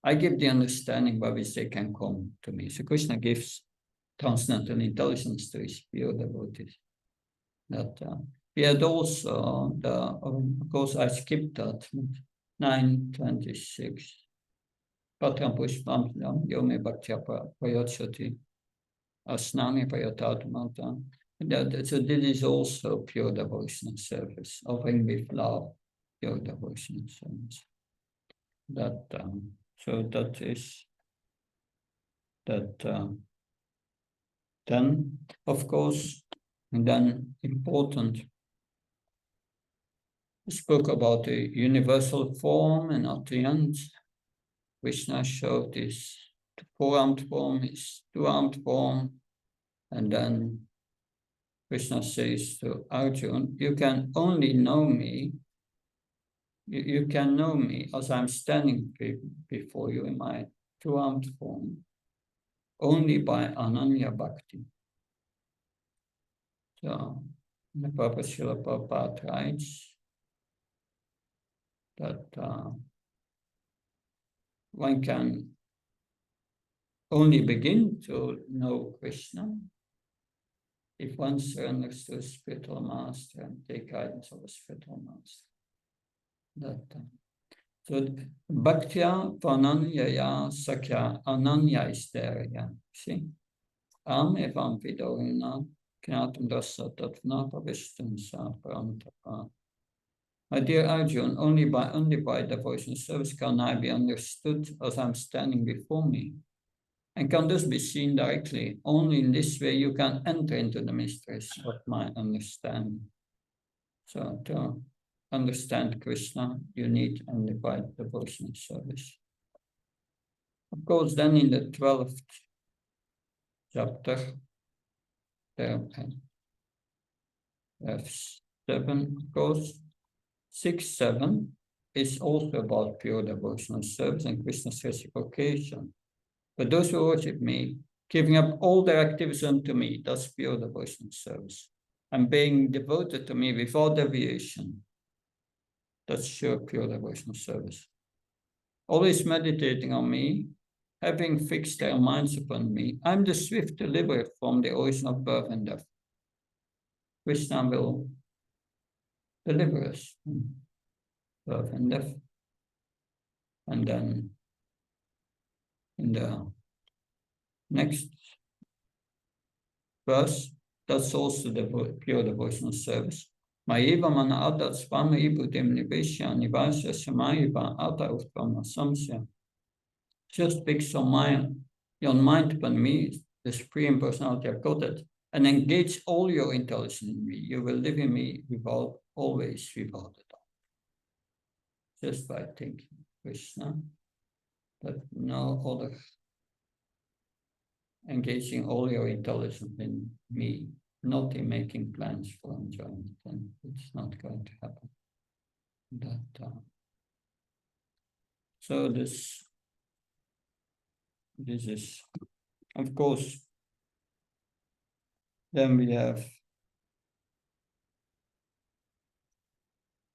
I give the understanding by which they can come to me. So Krishna gives transcendental intelligence to his pure devotees. That we had also of course I skipped that 9:26. Patram Pushpam Yome Bhaktya Prayachati Asnami Prayatatamata. So this is also pure devotional service, offering with love, pure devotional service. That so that is that. Then, of course, and then important. We spoke about the universal form, and at the end, Krishna showed this 4-armed form, his 2-armed form, and then Krishna says to Arjuna, you can only know me, you can know me as I'm standing before you in my 2-armed form, only by Ananya Bhakti. So, the Papa Srila Prabhupada writes that one can only begin to know Krishna if one surrenders to a spiritual master and take guidance of a spiritual master. So Bhaktya Vananyaya Sakya Ananya is there again. See? Am evam vidorina knatum dasa tatna pavishtum sa parantapa. My dear Arjuna, only by devotional service can I be understood as I'm standing before me, and can thus be seen directly. Only in this way you can enter into the mysteries of my understanding. So to understand Krishna, you need undivided devotional service. Of course, then in the 12th chapter, there verse 7, of course, 6, 7 is also about pure devotional service and Krishna's reciprocation. But those who worship me, giving up all their activities unto me, that's pure devotional service. And being devoted to me without deviation, that's sure pure devotional service. Always meditating on me, having fixed their minds upon me, I'm the swift deliverer from the ocean of birth and death. Krishna will deliver us from birth and death. And then in the next verse, that's also the pure devotional service. Maiva mana adat spama ibudim niveshya nivasya samaiva ata utpama samsya. Just fix your mind upon me, the Supreme Personality of Godhead, and engage all your intelligence in me. You will live in me always without a doubt. Just by thinking Krishna, but no other. Engaging all your intelligence in me, not in making plans for enjoyment, then it's not going to happen. So this is, of course, then we have,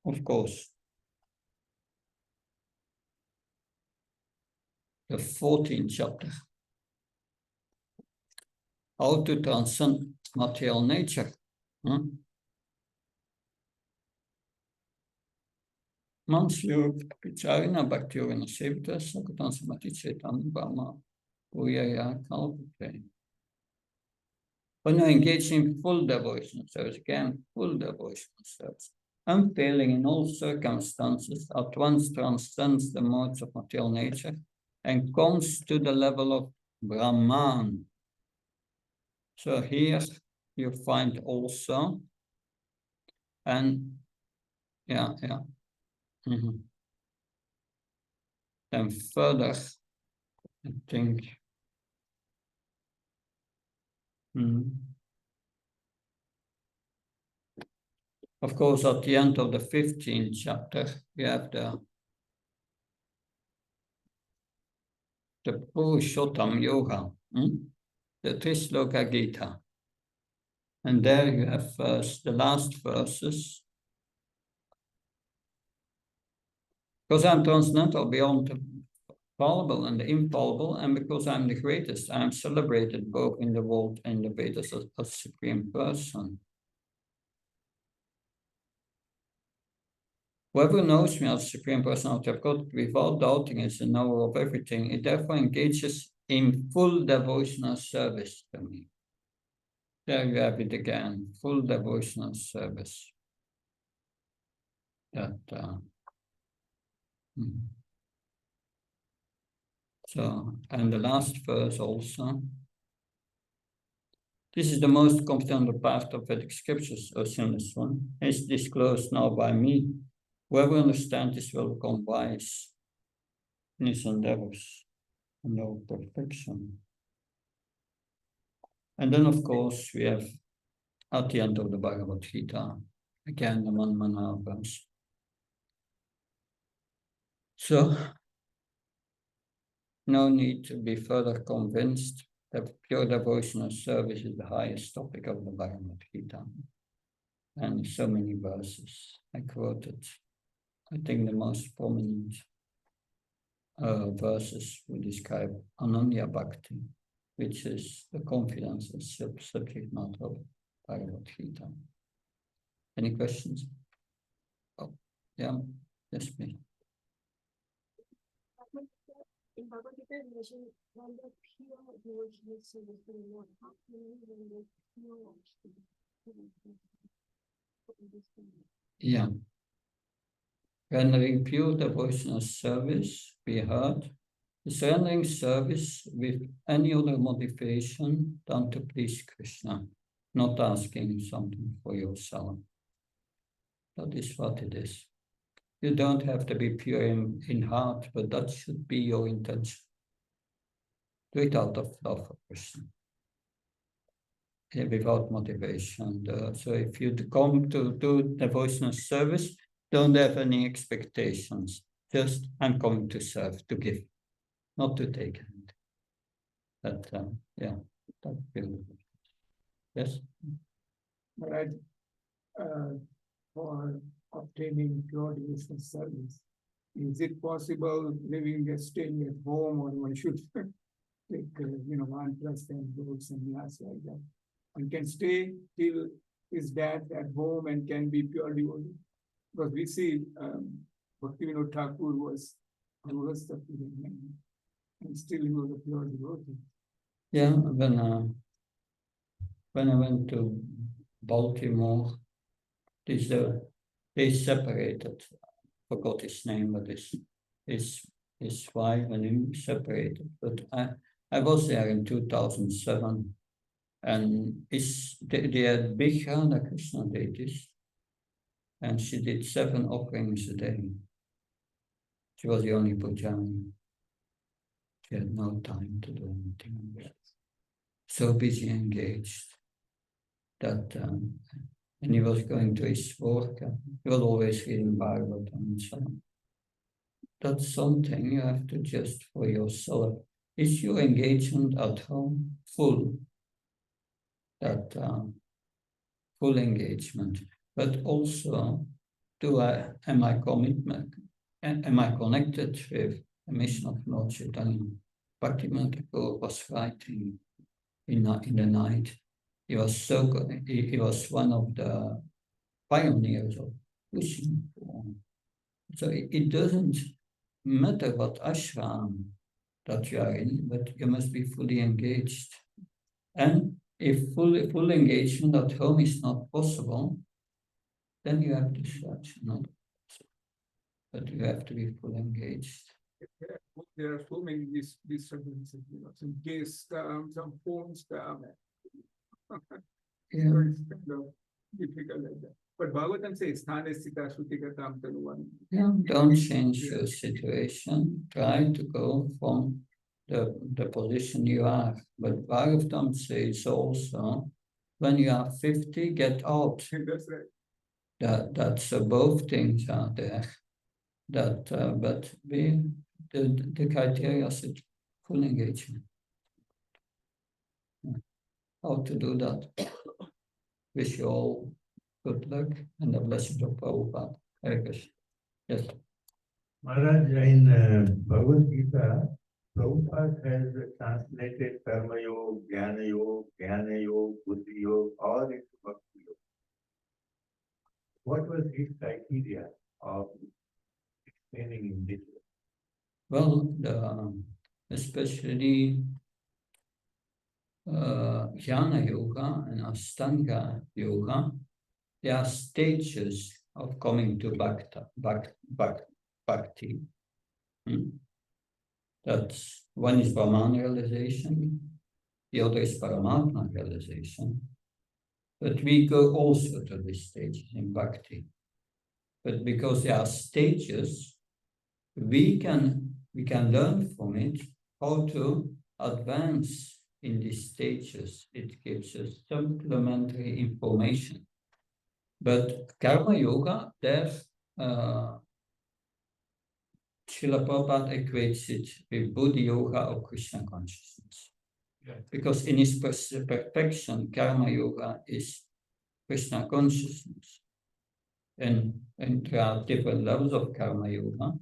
of course, the 14th chapter, how to transcend material nature. Mansur Picharina Bhakti Sevita Sakatan Samati Chetan Brahma Uyaya Kalpate. When you engage in full devotional service, again, full devotional service, unfailing in all circumstances, at once transcends the modes of material nature and comes to the level of Brahman. So here you find also, and Then further, I think, of course, at the end of the 15th chapter, we have the Purushottam Yoga, the Trisloka Gita. And there you have first the last verses. Because I'm transcendental beyond the fallible and the infallible, and because I'm the greatest, I'm celebrated both in the world and the Vedas as Supreme Person. Whoever knows me as Supreme Personality of God without doubting is a knower of everything. It therefore engages in full devotional service to me. There you have it again, full devotional service. So, and the last verse also. This is the most comprehensive part of Vedic scriptures, O sinless one. It's disclosed now by me. Whoever understands this will become wise in his endeavors and know perfection. And then, of course, we have at the end of the Bhagavad Gita, again, the Manmana verse. So, no need to be further convinced that pure devotional service is the highest topic of the Bhagavad Gita. And so many verses. I quoted, I think, the most prominent verses we describe Ananya Bhakti, which is the confidence and subject matter of Bhagavad Gita. Any questions? Oh, yeah, yes, please. In Bhagavad Gita, you mentioned when the pure devotional service to the Lord, how can you when the pure Yeah. Rendering pure devotional service, we heard, is rendering service with any other motivation than to please Krishna, not asking something for yourself. That is what it is. You don't have to be pure in heart, but that should be your intention. Do it out of love for Krishna, without motivation. So if you come to do devotional service, don't have any expectations. Just, I'm coming to serve, to give, not to take anything. But yeah, that's beautiful. Yes? But for obtaining pure devotional service, is it possible staying at home, or one should take, one plus 10 books and yes, like that? And can stay till his dad at home and can be pure devotee? Because we see Bhakti Thakur was the man, and still he was a pure devotee. Yeah, when I went to Baltimore, they separated. Forgot his name, but his wife and him separated. But I was there in 2007, and they had big Radha Krishna deities, and she did 7 offerings a day. She was the only pujani. She had no time to do anything else. So busy engaged that, and he was going to his work. He was always reading Bible and so on. That's something you have to just for yourself. Is your engagement at home full? That full engagement, but also am I connected with the mission of Lord Chaitanya? Bhakti Thakur was writing in the night. He was so good. He was one of the pioneers of pushing for. So it doesn't matter what ashram that you are in, but you must be fully engaged. And if full engagement at home is not possible, then you have to search another person. But you have to be fully engaged. There are so many disturbances, some case scam, some phone scam. Yeah. So it's kind of difficult like that. But Bhagavatam says, Sthane Sthita Shrutika Tam Tanuvan. Yeah, don't change your situation. Try to go from the position you are. But Bhagavatam says also, when you are 50, get out. That's right. That's both things are there. But the criteria is full engagement. How to do that? Wish you all good luck and the blessing of Prabhupada. Hare Krishna. Yes. Maharaj, in Bhagavad Gita, Prabhupada has translated Karma Yoga, Jnana Yoga, Jnana Yoga, Buddhi Yoga, all into Bhakti Yoga. What was his criteria of explaining in this way? Well, especially Jnana Yoga and Ashtanga Yoga, they are stages of coming to Bhakti. That's one is Brahman realization, the other is Paramatma realization. But we go also to these stages in Bhakti. But because they are stages, we can learn from it how to advance in these stages. It gives us supplementary information. But Karma Yoga, there Srila Prabhupada equates it with Buddhi Yoga or Krishna consciousness. Yeah. Because in his perfection, Karma Yoga is Krishna consciousness. And there are different levels of Karma Yoga.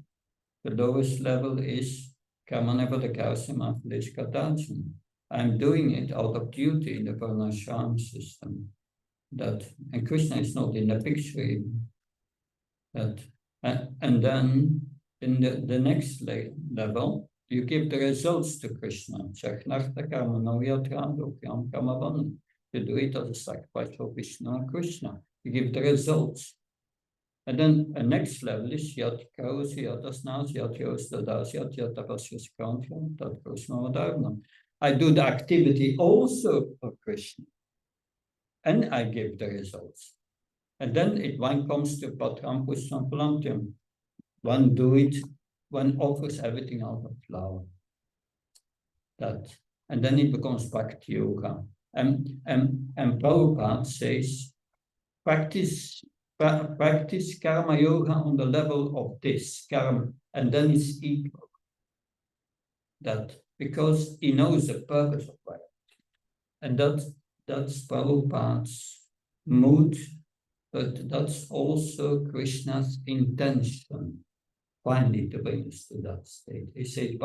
The lowest level is Karma Nevadakarsima Fleshkatajana. I'm doing it out of duty in the Varnashram system. And Krishna is not in the picture even. And then in the next level, you give the results to Krishna. You do it as a sacrifice for Krishna and Krishna. You give the results. And then the next level is Yat Kaus, Yat Asnas, Yat Yos Dadas, Yat Tapasya Skantra, Tat Krishna Vadarnam. I do the activity also for Krishna. And I give the results. And then one comes to Patram Pushtam Palantyam. One offers everything out of love. And then it becomes Bhakti Yoga. And Prabhupada says, practice Karma Yoga on the level of this karma, and then it's equal. Because he knows the purpose of life. And that's Prabhupada's mood, but that's also Krishna's intention, finally to bring us to that state. He says,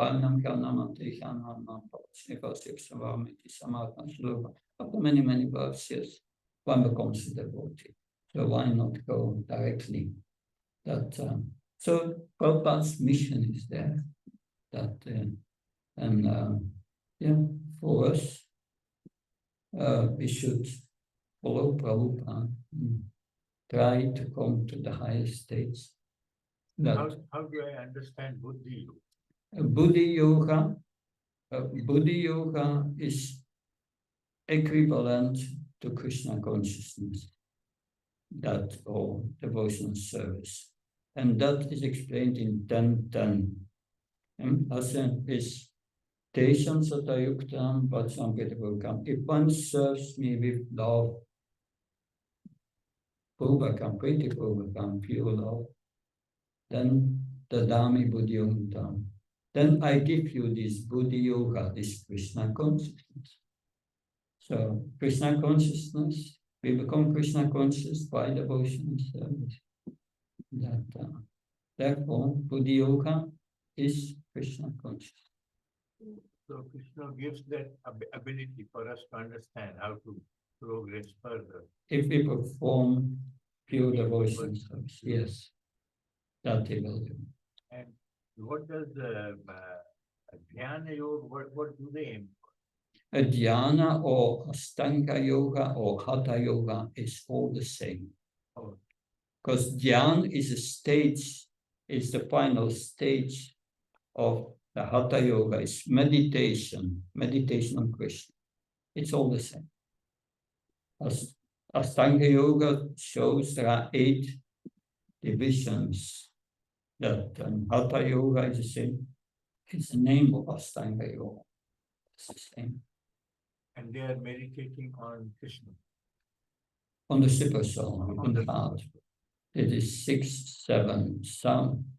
after many, many verses, one becomes a devotee. So why not go directly? So Prabhupada's mission is there. For us, we should follow Prabhupada, try to come to the highest states. How do I understand Buddhi? Buddhi Yoga is equivalent to Krishna consciousness, that or devotional service. And that is explained in 10:10. And Asen is Tesham Satayuktam Vatsampitapurkam. If one serves me with love, Purvakam, Priti Purvakam, pure love, then Dadami Buddhi Yogam. Then I give you this Buddhi Yoga, this Krishna consciousness. So Krishna consciousness, we become Krishna conscious by devotional service. Therefore, Buddhi Yoga is Krishna consciousness. So Krishna gives that ability for us to understand how to progress further. If we perform pure devotional service, yes, that he will do. And what does the Dhyana Yoga, what do they aim for? A dhyana or Astanga Yoga or Hatha Yoga is all the same. Because dhyan is a stage, is the final stage of the Hatha Yoga. It's meditation on Krishna. It's all the same. As Astanga Yoga shows there are 8 divisions. That Hatha Yoga is the same. It's the name of Astanga Yoga. It's the same. And they are meditating on Krishna. On the super soul, on the heart. It is 6, 7,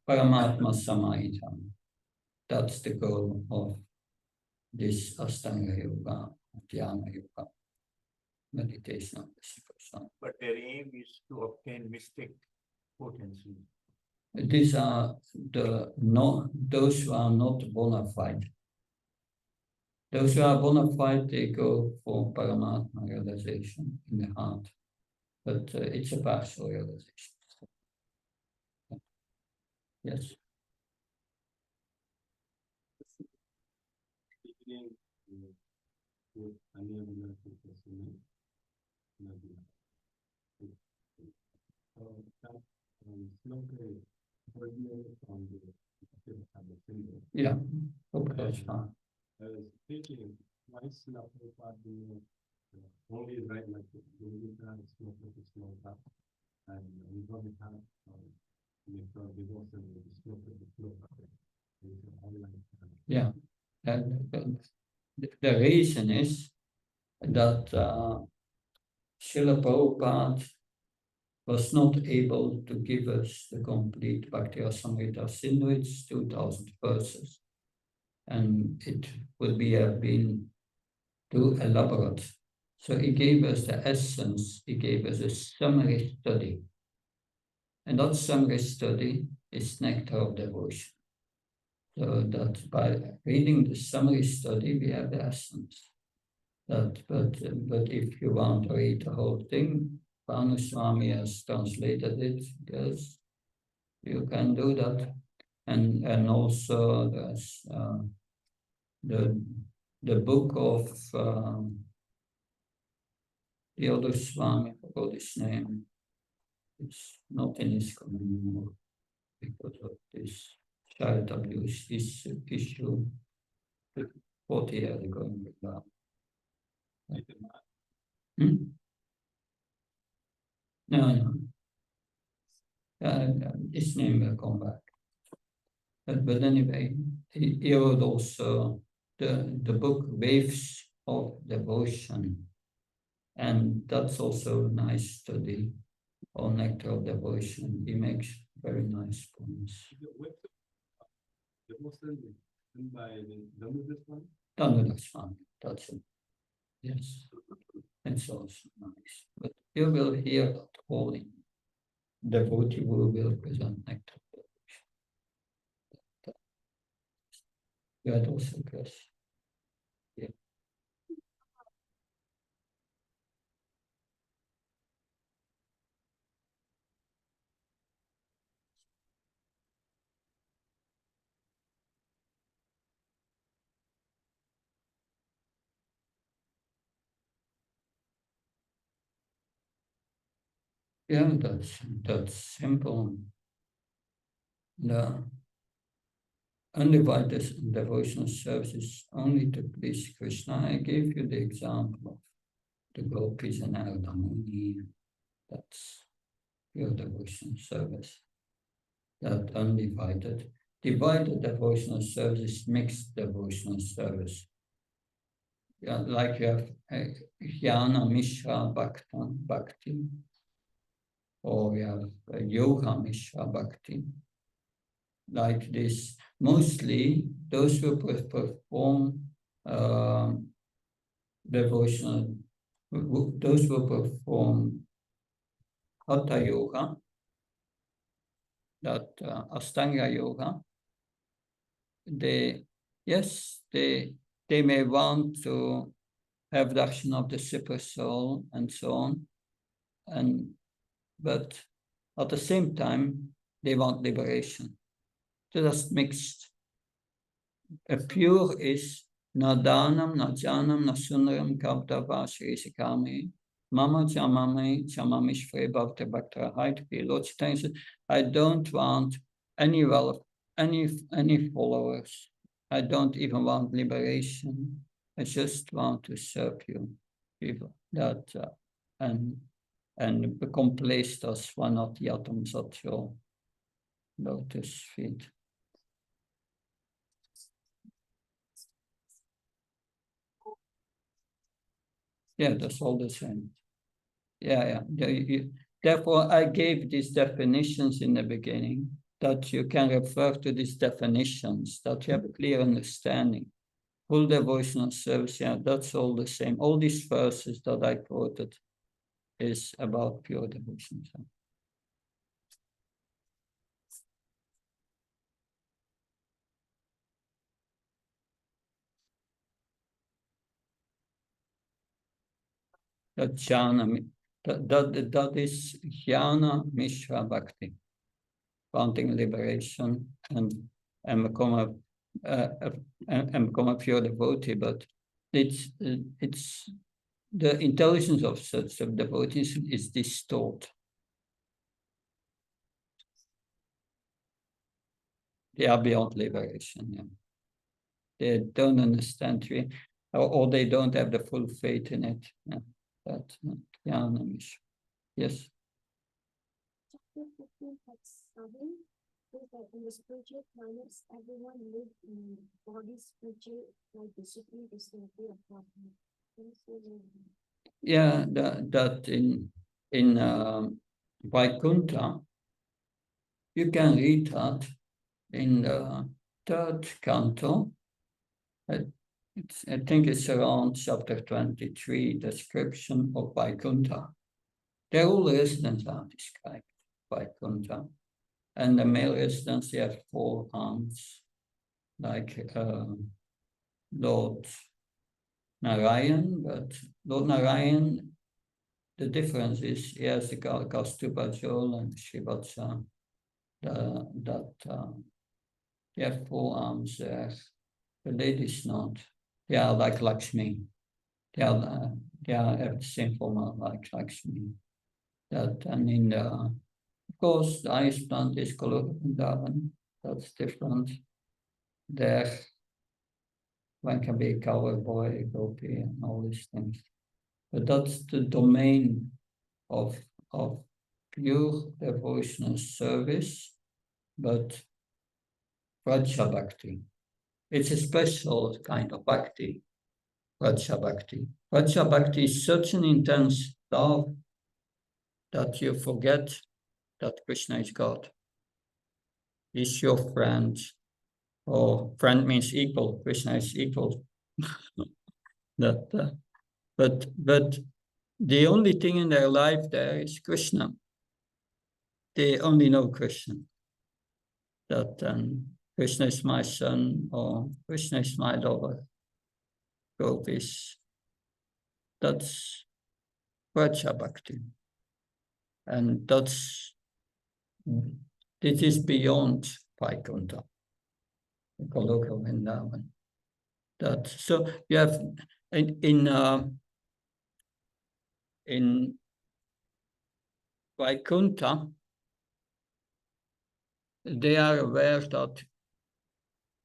Paramatma Samahita. That's the goal of this Astanga Yoga, Dhyana Yoga, meditation on the super soul. But their aim is to obtain mystic potency. These are those who are not bona fide. Those who are bona fide, they go for Paramatma realization in the heart. But it's a partial realization. Yes. Yeah. Okay, that's fine. I was thinking, why is Srila Prabhupada doing only right like the Gita, Sloka, and we probably have devotion with the Sloka. Yeah. The reason is that Srila Prabhupada was not able to give us the complete Bhakti Rasamrita Sindhu. It's 2,000 verses. And it would have been too elaborate. So he gave us the essence, he gave us a summary study. And that summary study is Nectar of Devotion. So that by reading the summary study, we have the essence. But if you want to read the whole thing, Panu Swami has translated it, yes, you can do that. And also there's the book of the other Swami, I forgot his name. It's not in his anymore because of this child abuse issue 40 years ago. No. His name will come back. But anyway, he wrote also the book Waves of Devotion. And that's also a nice study on Nectar of Devotion. He makes very nice points. Devotion by Damodar Swami? Damodar Swami, that's it. Yes, it's also nice. But you will hear that all in devotee who will present Nectar of Devotion. You had also a question. Yeah. Yeah, that's simple. The undivided devotional service is only to please Krishna. I gave you the example of the gopis and Narada Muni. That's pure devotional service. That undivided. Divided devotional service is mixed devotional service. Yeah, like you have Jnana Mishra Bhakti, or we have Yoga Mishra Bhakti. Like this, mostly those who perform devotional, those who perform Hatha Yoga, that Astanga Yoga, they may want to have darshan of the super soul and so on, but at the same time they want liberation. So that's mixed. A pure is na danam, na janam, na sundaram, kaptava, shrisikami, mama jamami, jamamishvre, bhavta bhakta, Lord Chaitanya said, I don't want any wealth, any followers. I don't even want liberation. I just want to serve you, people. That and become placed as one of the atoms at your lotus feet. Yeah, that's all the same. Yeah. Therefore, I gave these definitions in the beginning, that you can refer to these definitions, that you have a clear understanding. Full devotional service, yeah, that's all the same. All these verses that I quoted is about pure devotional service. That jhana, that is jnana mishra bhakti, wanting liberation and become a pure devotee. But it's the intelligence of such devotees is distorted. They are beyond liberation. Yeah. They don't understand, or they don't have the full faith in it. Yeah. That jnana mishra. Yes. Is that in the spiritual planets, everyone lives in bodies spiritual like discipline is the way of God. Yeah, that in Vaikuntha, you can read that in the third canto. I think it's around chapter 23, description of Vaikuntha. There all residents are described, Vaikuntha. And the male residents, they have 4 arms, like Lord Narayan, but Lord Narayan, the difference is he has the Kastubajol and Shivatsa, they have 4 arms there. The ladies not. They are like Lakshmi. They have the same form like Lakshmi. That and in the, of course, the highest plant is Vrindavan. That's different. There, one can be a cowboy, gopi, and all these things. But that's the domain of pure devotional service, but Vraja Bhakti. It's a special kind of Bhakti, Vraja Bhakti. Vraja Bhakti is such an intense love that you forget that Krishna is God. He's your friend, or friend means equal. Krishna is equal. But the only thing in their life there is Krishna. They only know Krishna. That Krishna is my son, or Krishna is my lover. Gopis. That's Vraja Bhakti. And it is beyond Vaikuntha, Goloka Vrindavan. So you have in Vaikuntha, they are aware that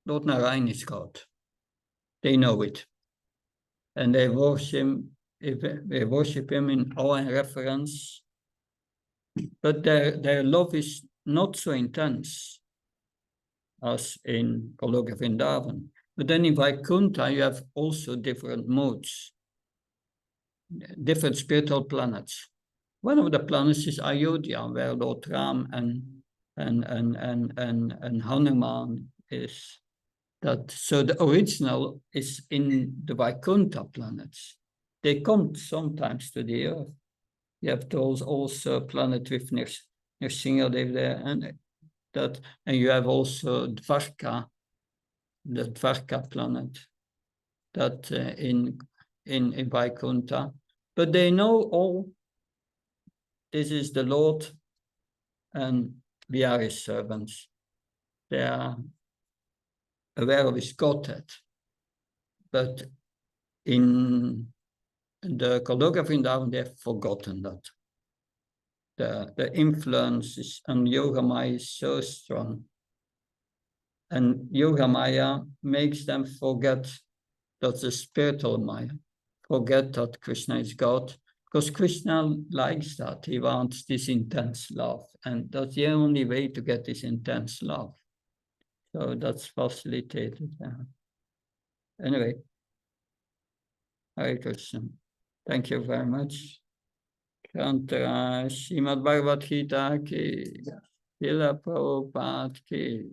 Lord Narayan is God. They know it. And they worship him in awe and reverence. But their love is not so intense as in Goloka Vrindavan. But then in Vaikuntha, you have also different modes, different spiritual planets. One of the planets is Ayodhya, where Lord Ram and Hanuman is. So the original is in the Vaikuntha planets. They come sometimes to the earth. You have those also planet with Nrsingadev there, and you have also Dvarka, the Dvarka planet, that in Vaikuntha. But they know all. This is the Lord, and we are his servants. They are aware of his Godhead. But in the Goloka Vrindavan, they have forgotten that. The influence on Yogamaya is so strong. And Yogamaya makes them forget that the spiritual Maya, forget that Krishna is God, because Krishna likes that. He wants this intense love, and that's the only way to get this intense love. So that's facilitated. Anyway, Hare Krishna. Thank you very much. Srimad Bhagavad Gita ki, Srila Prabhupada ki.